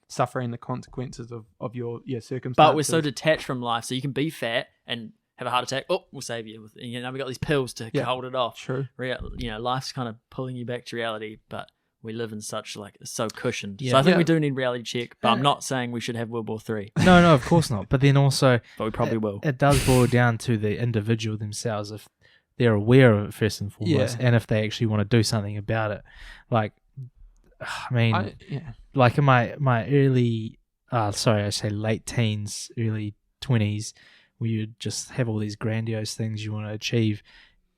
suffering the consequences of your circumstances. But we're so detached from life, so you can be fat and have a heart attack. Oh, we'll save you. We got these pills to hold it off. True. Life's kind of pulling you back to reality, but we live in such so cushioned. Yeah. So I think Yeah. we do need reality check, but I'm not saying we should have World War III, No, of course not. But then also, but we probably will. it does boil down to the individual themselves if they're aware of it first and foremost, and if they actually want to do something about it. Like, I mean, like in my early, I say late teens, early 20s, where you just have all these grandiose things you want to achieve.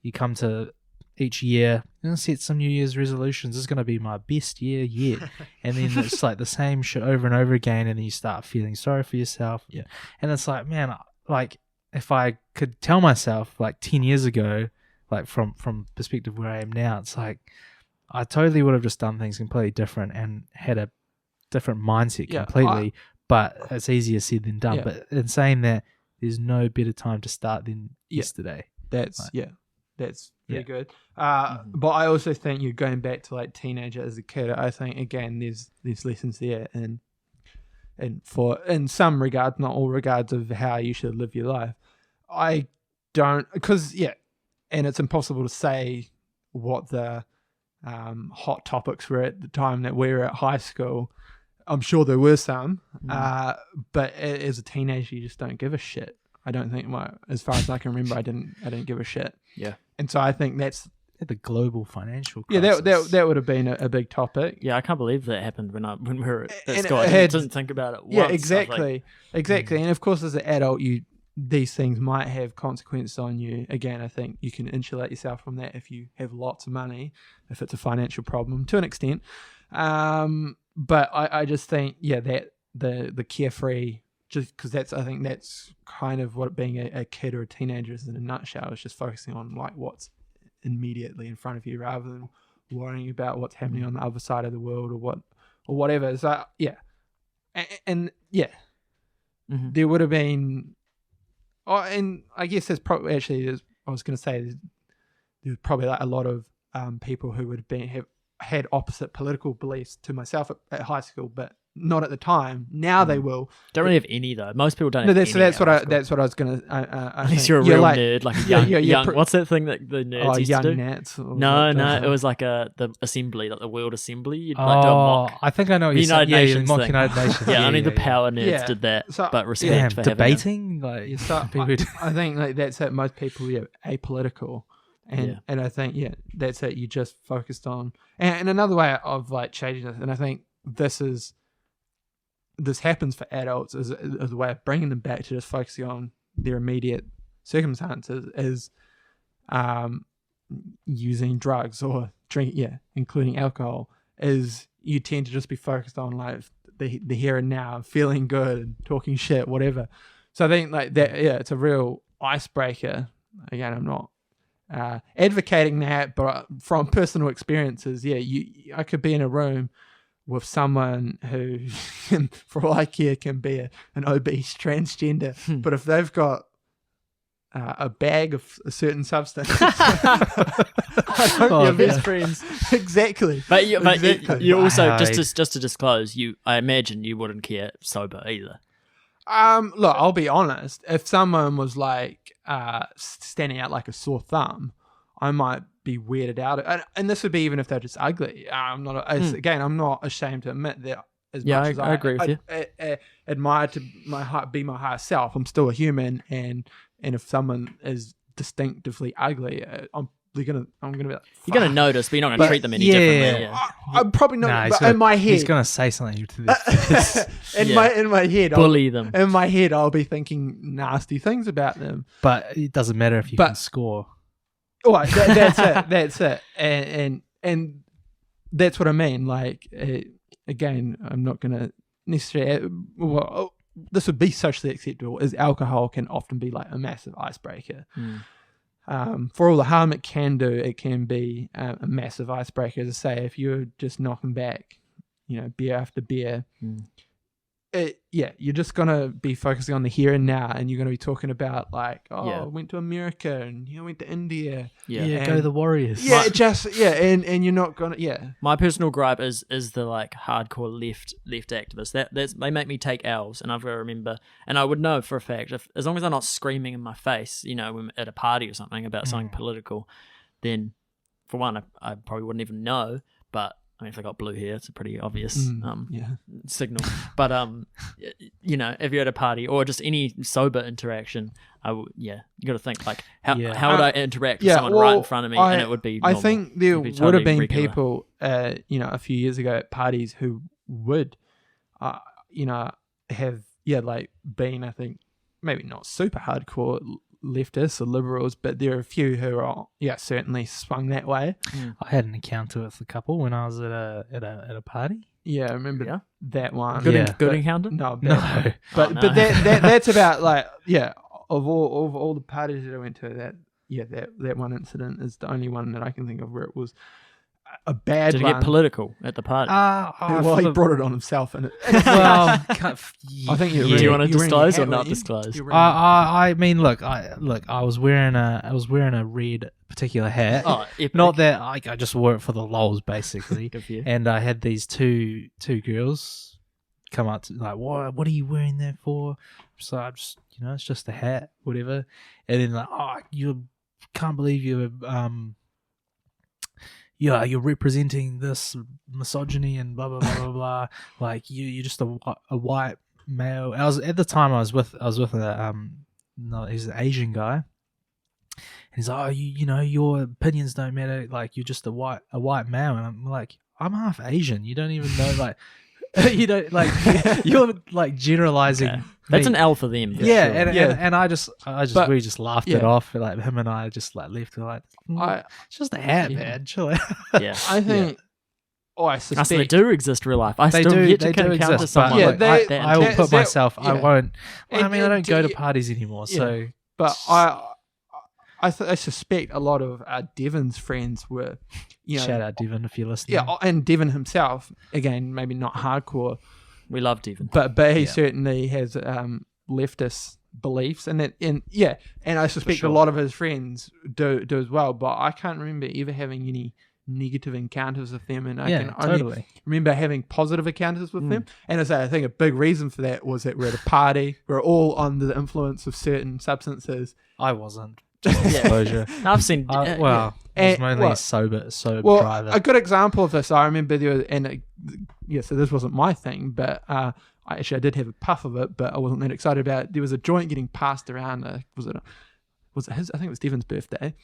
You come to each year and set some New Year's resolutions. This is going to be my best year yet. And then it's like the same shit over and over again, and then you start feeling sorry for yourself. Yeah. And it's like, man, like if I could tell myself like 10 years ago, like from perspective where I am now, it's like I totally would have just done things completely different and had a different mindset completely. But it's easier said than done. Yeah. But in saying that, there's no better time to start than yesterday. That's very good. Mm-hmm. But I also think you're going back to like teenager as a kid. I think again, there's lessons there, and for in some regards, not all regards, of how you should live your life. I don't, because and it's impossible to say what the hot topics were at the time that we were at high school. I'm sure there were some, but as a teenager, you just don't give a shit. I don't think, as far as I can remember, I didn't give a shit. Yeah. And so I think that's the global financial crisis. Yeah, that would have been a big topic. Yeah, I can't believe that happened when we were at And school. I didn't think about it once. Yeah, exactly. And of course, as an adult, these things might have consequences on you. Again, I think you can insulate yourself from that if you have lots of money, if it's a financial problem to an extent. But I just think, that the carefree, just because I think that's kind of what being a kid or a teenager is in a nutshell. Is just focusing on like what's immediately in front of you rather than worrying about what's happening on the other side of the world or whatever. So there would have been. Oh, and I guess there's probably I was going to say there's probably like a lot of people who would have had opposite political beliefs to myself at high school, but not at the time. Now they will. Don't really have any though. Most people don't. No, have any that's what at high that's what I was gonna. Unless you're a real nerd, like a young. What's that thing that the nerds used to do? Nats. No, it was like the assembly, like the World Assembly. You'd like do a mock. I think I know what you're United saying. Nations mock thing. United Nations. Only the power nerds did that. So, but respect for debating, like I think like that's it. Most people apolitical. And I think that's it. You just focused on and another way of like changing this, and I think this happens for adults as a way of bringing them back to just focusing on their immediate circumstances is using drugs or drink, including alcohol. Is you tend to just be focused on like the here and now, feeling good, talking shit, whatever. So I think like that, it's a real icebreaker. Again, I'm not advocating that, but from personal experiences, I could be in a room with someone who, for all I care, can be an obese transgender, but if they've got a bag of a certain substance, I don't be best friends. Exactly. But you also just to disclose, I imagine you wouldn't care sober either. Look, I'll be honest. If someone was like standing out like a sore thumb, I might be weirded out, and this would be even if they're just ugly. I'm not ashamed to admit that. As much as I agree with you. I admire to be my higher self. I'm still a human, and if someone is distinctively ugly, I'm gonna be like, you're gonna notice, but you're not gonna treat them any differently. Yeah. I'm probably not. But in my head, he's gonna say something to this. in my head, bully them. In my head, I'll be thinking nasty things about them. But it doesn't matter if you can score. Oh, that's it, and that's what I mean. Like again, I'm not gonna necessarily. This would be socially acceptable. Is alcohol can often be like a massive icebreaker. For all the harm it can do, it can be a massive icebreaker. As I say, if you're just knocking back, beer after beer, you're just gonna be focusing on the here and now, and you're gonna be talking about like, I went to America and I went to India. Yeah. Go the Warriors. Yeah, and you're not gonna. My personal gripe is the like hardcore left activists. They make me take L's, and I've got to remember, and I would know for a fact as long as they're not screaming in my face, when at a party or something about something political, then for one, I probably wouldn't even know. But I mean, if they got blue hair, it's a pretty obvious signal. But if you're at a party or just any sober interaction, you got to think like how would I interact with someone right in front of me, and it would be normal. I think there It'd be would totally have been regular. people, a few years ago at parties who would, have like been, I think, maybe not super hardcore leftists or liberals, but there are a few who are certainly swung that way. I had an encounter with a couple when I was at a party. Yeah, I remember that one. Good encounter? No, No. but no. but that's about like of all the parties that I went to, that one incident is the only one that I can think of where it was a bad Did it one. get political at the party? Well, he brought it on himself, and well, I think Do you want to disclose or not disclose? I mean, look, I was wearing a red particular hat. Oh, epic. Not that I just wore it for the lols, basically. Good for you. And I had these two girls come up to like, what are you wearing that for? So I just, it's just a hat, whatever. And then like, you can't believe you're representing this misogyny and blah blah blah blah blah. Like you're just a white male. I was with he's an Asian guy. And he's like, your opinions don't matter. Like you're just a white male, and I'm like, I'm half Asian. You don't even know like. You don't like you're like generalizing. Okay. That's an L for them. For yeah, sure. and we just laughed it off. Like him and I just like left. Like, it's just a hat, man. Chill out. Yeah, I think. Oh, I suspect they do exist real life. I they still do. get They to do encounter exist. someone. But Yeah, like I will put myself. yeah. I won't. I mean, I don't go to And- parties anymore. So But I suspect a lot of Devon's friends were, shout out Devon if you're listening. yeah, and Devon himself, again, maybe not hardcore, we love Devon. but he certainly has leftist beliefs, and I suspect sure. a lot of his friends do as well. But I can't remember ever having any negative encounters with them, and I can only remember having positive encounters with them. And I think a big reason for that was that we're at a party, we're all under the influence of certain substances. I wasn't. Just disclosure. I've seen. I was mainly sober driver. A good example of this, I remember so this wasn't my thing, but I did have a puff of it, but I wasn't that excited about it. There was a joint getting passed around. Was it his? I think it was Devon's birthday.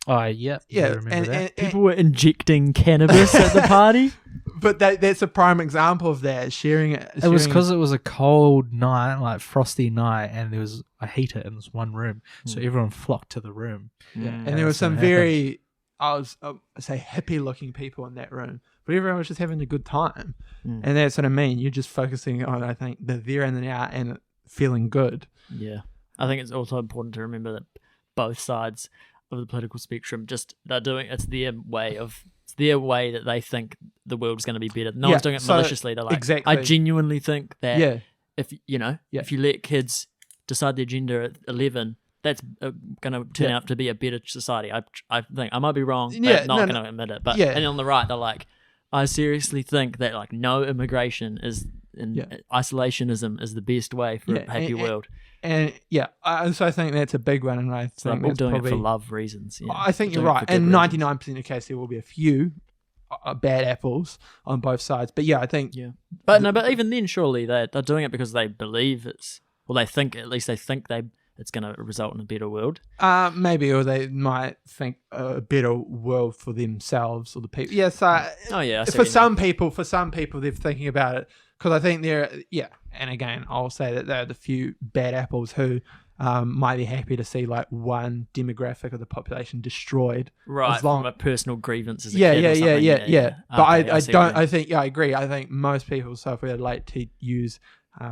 Oh yeah, I remember that. People were injecting cannabis at the party. But that's a prime example of that, sharing it. It was because it was a cold night, like frosty night, and there was a heater in this one room, so everyone flocked to the room. And there were some very, I say, hippie-looking people in that room, but everyone was just having a good time, and that's what I mean. You're just focusing on, I think, the there and the now, and feeling good. Yeah, I think it's also important to remember that both sides of the political spectrum they're doing it's their way that they think the world's going to be better. No one's doing it maliciously. They're like, exactly. I genuinely think that if if you let kids decide their gender at 11, that's going to turn out to be a better society. I think I might be wrong. They're not going to admit it. But and on the right, they're like, I seriously think that like no immigration is isolationism is the best way for a happy world. And so I think that's a big one, and I think We're that's doing probably, it for love reasons. Yeah. I think you're Doing it right. for good And reasons. 99% of the case, there will be a few bad apples on both sides. But I think But even then, surely they're doing it because they believe it's going to result in a better world. maybe, or they might think a better world for themselves or the people. Yeah, so I see what for you some people, they're thinking about it because I think and again, I'll say that there are the few bad apples who might be happy to see like one demographic of the population destroyed. Right, as long from a personal grievance as a kid or something. But Okay, I see what you don't. mean. I think I agree. I think most people. So if we're like to use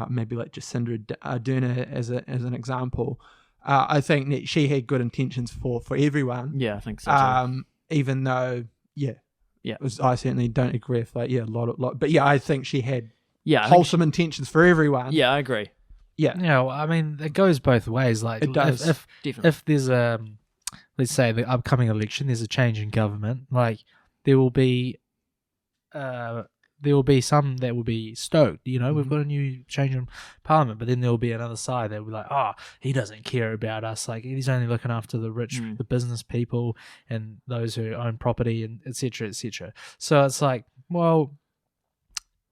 maybe like Jacinda Ardern as an example, I think that she had good intentions for everyone. Yeah, I think so too. Even though I certainly don't agree with a lot. But I think she had Yeah, wholesome intentions for everyone. Yeah, I agree. Yeah. I mean, it goes both ways. Like, It does. Definitely. if there's let's say the upcoming election, there's a change in government, like there will be some that will be stoked, we've got a new change in parliament, but then there will be another side that will be like, oh, he doesn't care about us, like he's only looking after the rich, the business people and those who own property, and etc., etc. So it's like, well,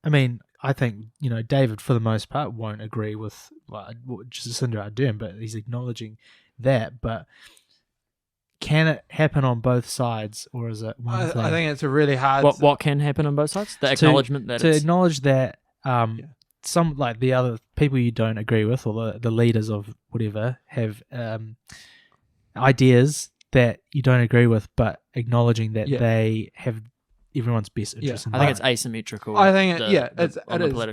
I mean, I think, David for the most part won't agree with Jacinda Ardern, but he's acknowledging that. But can it happen on both sides, or is it one thing? I think it's a really hard... What can happen on both sides? The acknowledgement that it's... acknowledge that some, like the other people you don't agree with, or the leaders of whatever, have ideas that you don't agree with, but acknowledging that they have everyone's best interest in I think it's asymmetrical. I think it is,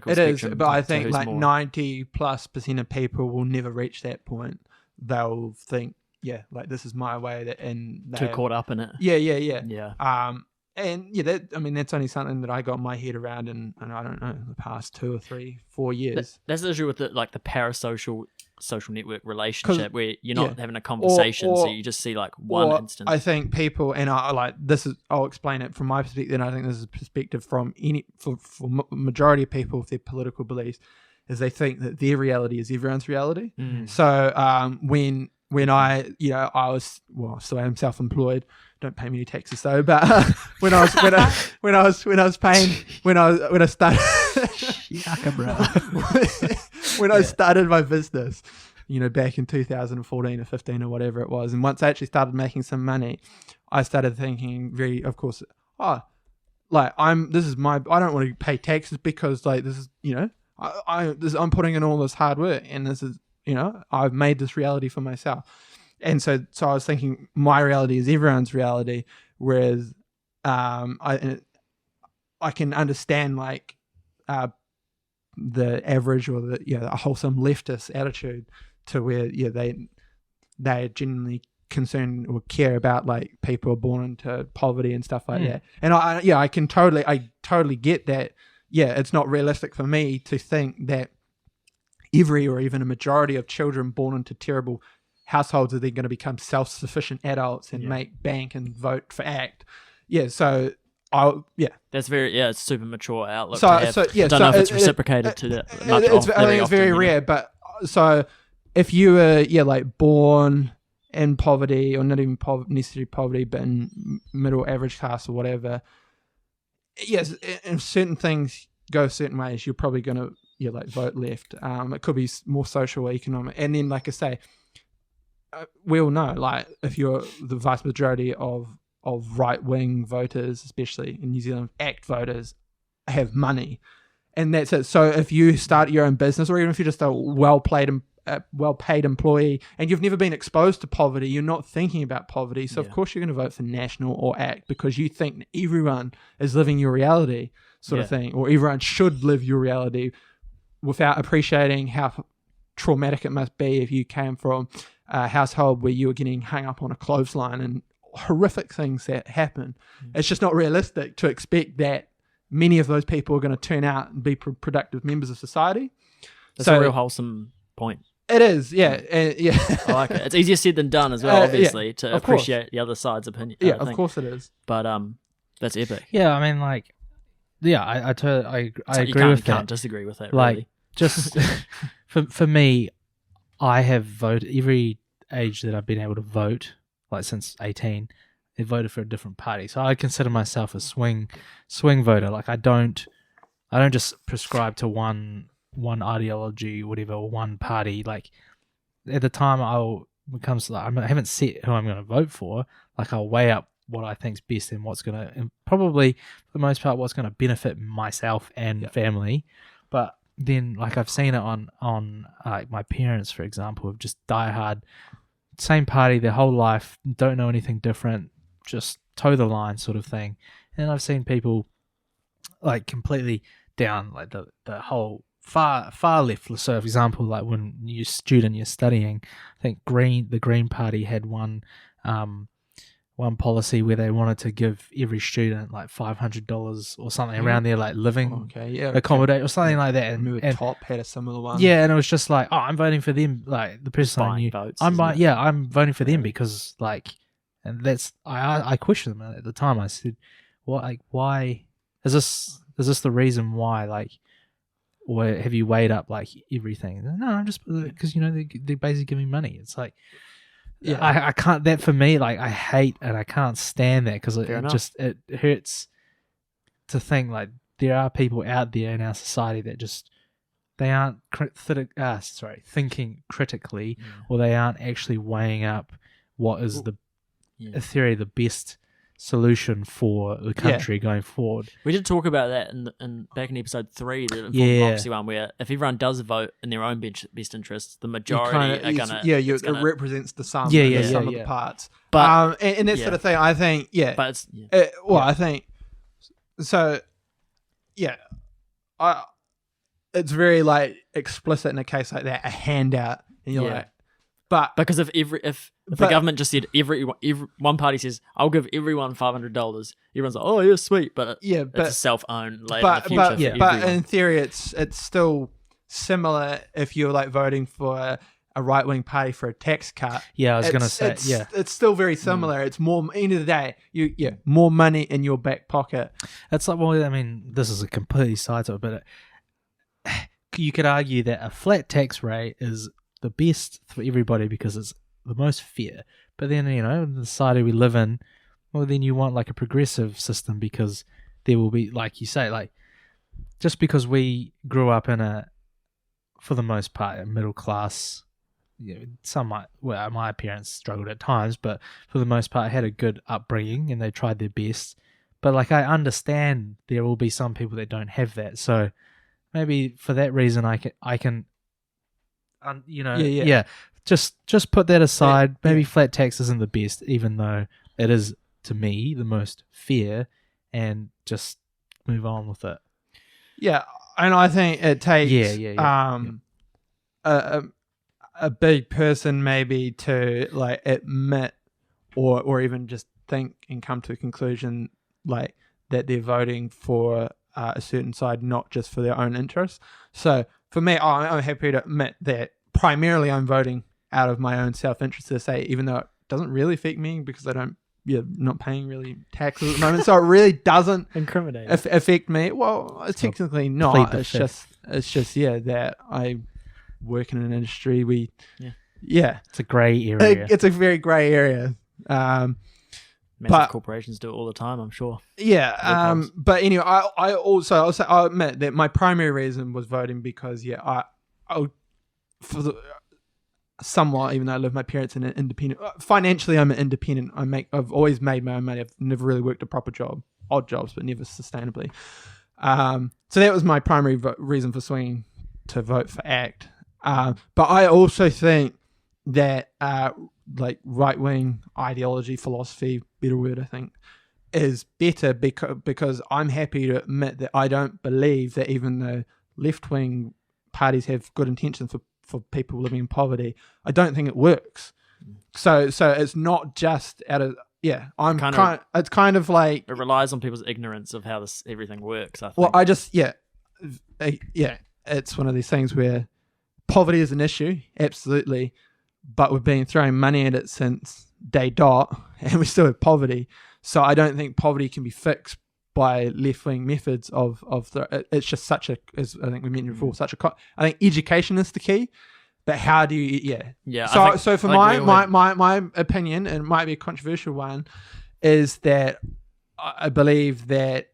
spectrum but I think like more... 90+% of people will never reach that point. They'll think, like this is my way, too caught up in it. Yeah. And that's only something that I got my head around in I don't know, the past 2 or 3, 4 years. That's the issue with the parasocial social network relationship, where you're not having a conversation, so you just see like one instance. I think people, and I'll explain it from my perspective, and I think this is a perspective from for majority of people with their political beliefs, is they think that their reality is everyone's reality. So when I was, so I'm self-employed, don't pay me any taxes though, but when I started when I started my business, back in 2014 or 15 or whatever it was, and once I actually started making some money, I started thinking I don't want to pay taxes because like this is, I'm putting in all this hard work, and this is, I've made this reality for myself. And so I was thinking my reality is everyone's reality, whereas I can understand like the average or the wholesome leftist attitude to where they are genuinely concerned or care about like people are born into poverty and stuff like that. And I totally get that. Yeah, it's not realistic for me to think that every or even a majority of children born into terrible households are then going to become self-sufficient adults and make bank and vote for ACT. That's very it's super mature outlook. So don't know if it's reciprocated to that much. I think it's very rare. But so if you were born in poverty, or not even necessarily poverty, but in middle average class or whatever, yes, if certain things go certain ways, you're probably going to vote left. It could be more social or economic, and then like I say, we all know, like, if you're the vast majority of right-wing voters, especially in New Zealand, ACT voters, have money, and that's it. So if you start your own business, or even if you're just a well-paid employee, and you've never been exposed to poverty, you're not thinking about poverty, so of course you're going to vote for National or ACT, because you think everyone is living your reality, sort of thing, or everyone should live your reality, without appreciating how traumatic it must be if you came from a household where you were getting hung up on a clothesline and horrific things that happen. It's just not realistic to expect that many of those people are going to turn out and be productive members of society. That's a real wholesome point. It is, yeah. I like it. It's easier said than done as well, obviously, to appreciate the other side's opinion. Yeah, of course it is. But that's epic. Yeah, I mean, like, I agree with that. You can't disagree with that, like, really. Just for me, I have voted every age that I've been able to vote, like since 18. I voted for a different party, so I consider myself a swing voter. Like, I don't just prescribe to one ideology, whatever, or one party. Like, at the time, when it comes to, like, I haven't set who I'm going to vote for. Like, I'll weigh up what I think's best and what's going to, and probably for the most part, what's going to benefit myself and family. But then, like, I've seen it on like my parents, for example, have just diehard same party their whole life, don't know anything different, just toe the line sort of thing. And I've seen people like completely down like the whole far left. So, for example, like when you're studying, I think the Green Party had one one policy where they wanted to give every student like $500 or something around their like living accommodation or something like that. I remember And Top had a similar one. yeah, and it was just like, oh, I'm voting for them. Like the person I knew, votes, I'm voting for them because like, and that's I questioned them at the time. I said, what, like, why is this the reason why, like, or have you weighed up like everything? No, I'm just because they're basically giving money. It's like, yeah, I can't. That for me, like, I hate and I can't stand that because it hurts to think like there are people out there in our society that just they aren't thinking critically, or they aren't actually weighing up what is the best solution for the country going forward. We did talk about that in back in episode 3, the informed democracy one, where if everyone does vote in their own best interests, the majority are gonna. It represents the sum. Of the parts. But and that sort of thing, I think. Yeah, but it's I think so. Yeah, it's very like explicit in a case like that, a handout, and you're like, but because if the government just said every one party says I'll give everyone $500, everyone's like, oh yeah, sweet, but it's a self-owned later in the future. But in theory, it's still similar if you're like voting for a right-wing party for a tax cut. Yeah, I was gonna say, it's still very similar. It's more end of the day, more money in your back pocket. It's like, well, I mean, this is a completely side to it, but you could argue that a flat tax rate is the best for everybody because it's the most fair. But then, in the society we live in, well, then you want like a progressive system because there will be, like you say, like just because we grew up in for the most part, a middle class. My parents struggled at times, but for the most part, had a good upbringing and they tried their best. But like, I understand there will be some people that don't have that, so maybe for that reason, I can. Just put that aside. Maybe flat tax isn't the best, even though it is to me the most fair, and just move on with it. Yeah, and I think it takes a big person maybe to like admit or even just think and come to a conclusion like that they're voting for a certain side, not just for their own interests. So for me, I'm happy to admit that primarily I'm voting out of my own self-interest, to say, even though it doesn't really affect me because I don't, not paying really taxes at the moment, so it really doesn't affect me. Well, it's technically not. It's just that I work in an industry. It's a grey area. It's a very grey area. Massive corporations do it all the time, I'm sure. Yeah. But anyway, I'll admit that my primary reason was voting because somewhat, even though I live with my parents in an independent, financially I'm an independent. I've always made my own money. I've never really worked a proper job, odd jobs, but never sustainably. So that was my primary reason for swinging to vote for ACT. But I also think that like right-wing ideology, philosophy, better word I think, is better because I'm happy to admit that I don't believe that even though left-wing parties have good intentions for people living in poverty, I don't think it works. So it's not just out of it's kind of like it relies on people's ignorance of how everything works, I think. Well, it's one of these things where poverty is an issue, absolutely, but we've been throwing money at it since day dot, and we still have poverty. So I don't think poverty can be fixed by left-wing methods it's just such a, as I think we mentioned before, I think education is the key, but how do you, So for my opinion, and it might be a controversial one, is that I believe that,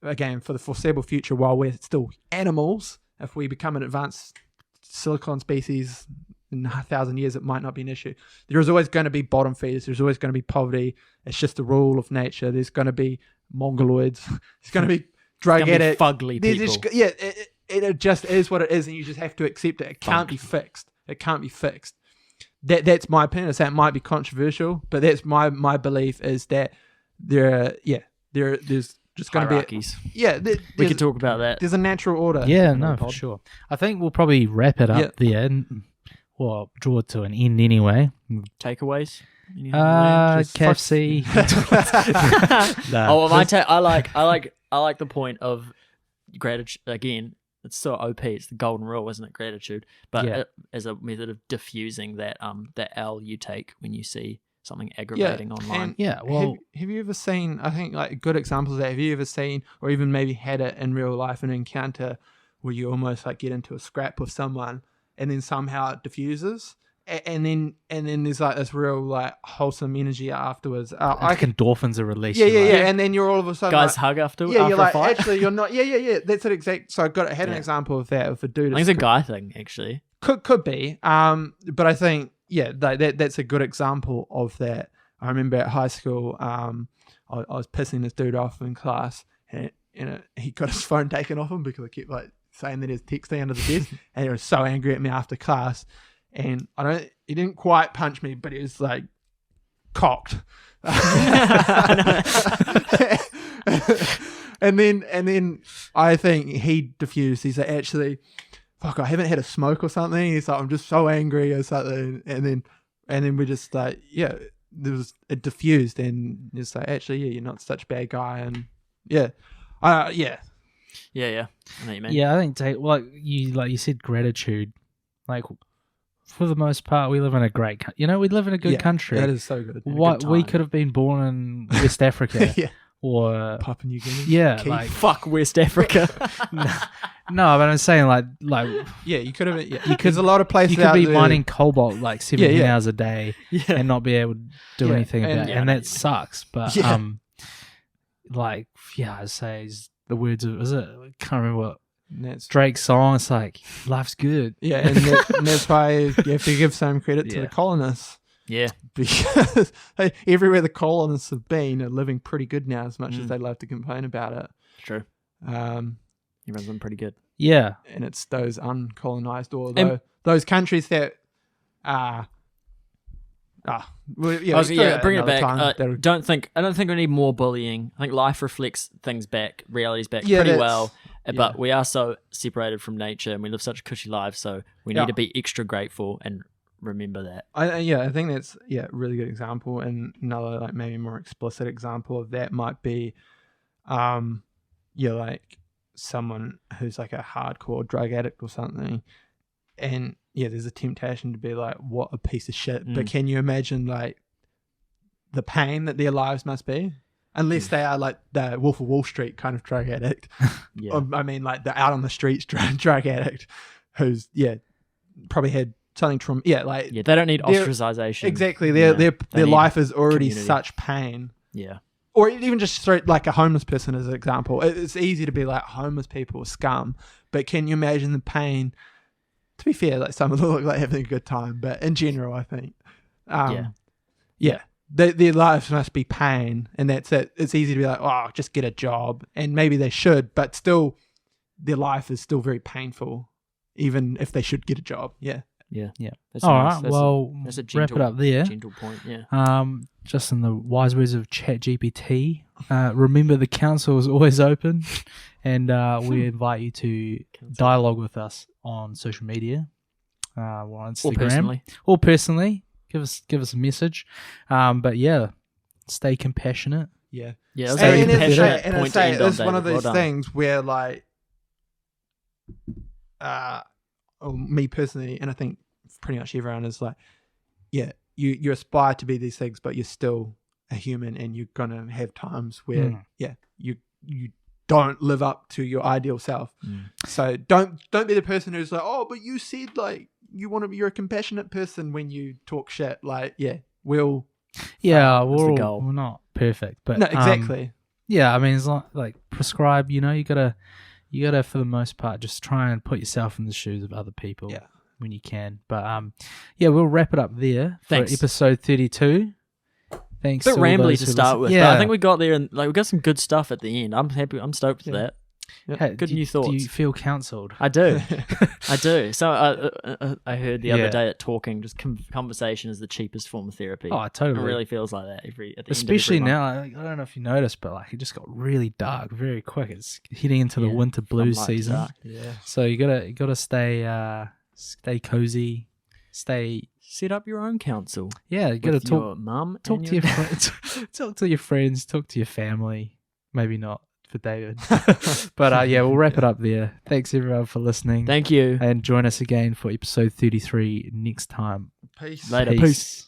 again, for the foreseeable future, while we're still animals, if we become an advanced silicon species in 1,000 years, it might not be an issue. There is always going to be bottom feeders. There's always going to be poverty. It's just the rule of nature. There's going to be mongoloids. There's going to be drug addicts. Fugly people. It just is what it is, and you just have to accept it. It can't be fixed. It can't be fixed. That's my opinion. So it might be controversial, but that's my belief is that there's just going to be we could talk about that. There's a natural order. Yeah, no, for sure. I think we'll probably wrap it up there, or draw it to an end anyway. Takeaways. Any other land? KFC. Nah. Oh, well, I like the point of gratitude again. It's so OP. It's the golden rule, isn't it? Gratitude, but Yeah. as a method of diffusing that that L you take when you see something aggravating online. And Yeah, well, have you ever seen, I think, like good examples of that, have you ever seen or even maybe had it in real life, an encounter where you almost like get into a scrap with someone and then somehow it diffuses and then there's like this real like wholesome energy afterwards. I think endorphins are released. Yeah, right? and then you're all of a sudden Guys like, hug after you're a like, fight. actually you're not. Yeah. That's an exact. So I had an Yeah. example of that with a dude. I think it's a guy thing, actually. Could be. But I think that's a good example of that. I remember at high school, I was pissing this dude off in class, and he got his phone taken off him because I kept like saying that he was texting under the desk, and he was so angry at me after class. And he didn't quite punch me, but he was like cocked. and then I think he diffused. He's like, actually, fuck, I haven't had a smoke or something. He's like, I'm just so angry or something. And then we just like, it diffused, and it's like, actually, you're not such a bad guy, and Yeah. I know what you mean. Yeah, I think like you said, gratitude. Like for the most part, we live in a great, we live in a good country. That is so good. What we could have been born in West Africa, Yeah. or Papua New Guinea. yeah, Keith. like Fuck West Africa. no, but I'm saying like Yeah, you could have. Yeah. There's a lot of places you could out be there. mining cobalt like 17 Yeah. hours a day Yeah. and not be able to do Yeah, anything and- about it, Yeah, and I know that what you sucks. But Yeah. I'd say is the words of I can't remember what And that's Drake's song. It's like life's good. yeah, and that's why you have to give some credit to Yeah. the colonists, Yeah. because everywhere the colonists have been are living pretty good now, as much as they love to complain about it. True. He runs them pretty good. Yeah, And it's those uncolonized or And- those countries that are. Well, yeah, I was, we'll do bring it another back. time. I That'll- don't think we need more bullying. I think life reflects things back, realities back Yeah, pretty that's- well. yeah. But we are so separated from nature, and we live such cushy lives. So we need Yeah. to be extra grateful and remember that. I think that's a really good example. And another like maybe more explicit example of that might be, like someone who's like a hardcore drug addict or something, and there's a temptation to be like, what a piece of shit. But can you imagine like the pain that their lives must be? Unless they are like the Wolf of Wall Street kind of drug addict. Yeah. Or, I mean, like the out on the streets drug addict who's probably had something from They don't need they're- ostracization. exactly Yeah. their They need life is already community. such pain. Yeah. Or even just straight like a homeless person as an example. It's easy to be like homeless people are scum, but can you imagine the pain? To be fair, like some of them look like having a good time, but in general, I think, their lives must be pain, and that's it. It's easy to be like, oh, just get a job, and maybe they should, but still, their life is still very painful, even if they should get a job. Yeah. Yeah. yeah. That's All nice. right, That's well, that's a wrap it up there. Gentle point. Yeah. Just in the wise words of ChatGPT, remember the council is always open, and we invite you to dialogue with us on social media, or on Instagram, or personally. Give us a message, but stay compassionate. Yeah. Yeah. That was a very compassionate and point to end on, it's one of David. those Well done. things where like, me personally, and I think pretty much everyone is like, you aspire to be these things, but you're still a human, and you're gonna have times where you don't live up to your ideal self. So don't be the person who's like, oh, but you said like you're a compassionate person when you talk shit. Like, we're the goal. we're not perfect, but no, exactly. I mean, it's not like prescribe. You gotta for the most part just try and put yourself in the shoes of other people when you can. But we'll wrap it up there for Thanks. episode 32. Thanks. A bit to all rambly those to who start listen. with, but I think we got there, and like we got some good stuff at the end. I'm happy. I'm stoked with that. Hey, Good do- new thoughts. Do you feel counselled? I do. I do. So I heard the other Yeah. day that talking, just conversation is the cheapest form of therapy. Oh, It totally. really feels like that at the Especially end of every month. now, I don't know if you noticed, but like it just got really dark very quick. It's heading into the Yeah, winter From blues light to season, dark. Yeah. so you gotta stay cozy, stay. Set up your own council. Yeah, you got to With talk. your mum. Talk and to your your friends. Talk to your friends. Talk to your family. Maybe not for David, but yeah, we'll wrap it up there. Thanks everyone for listening. Thank you. And join us again for episode 33 next time. Peace. Later. Peace.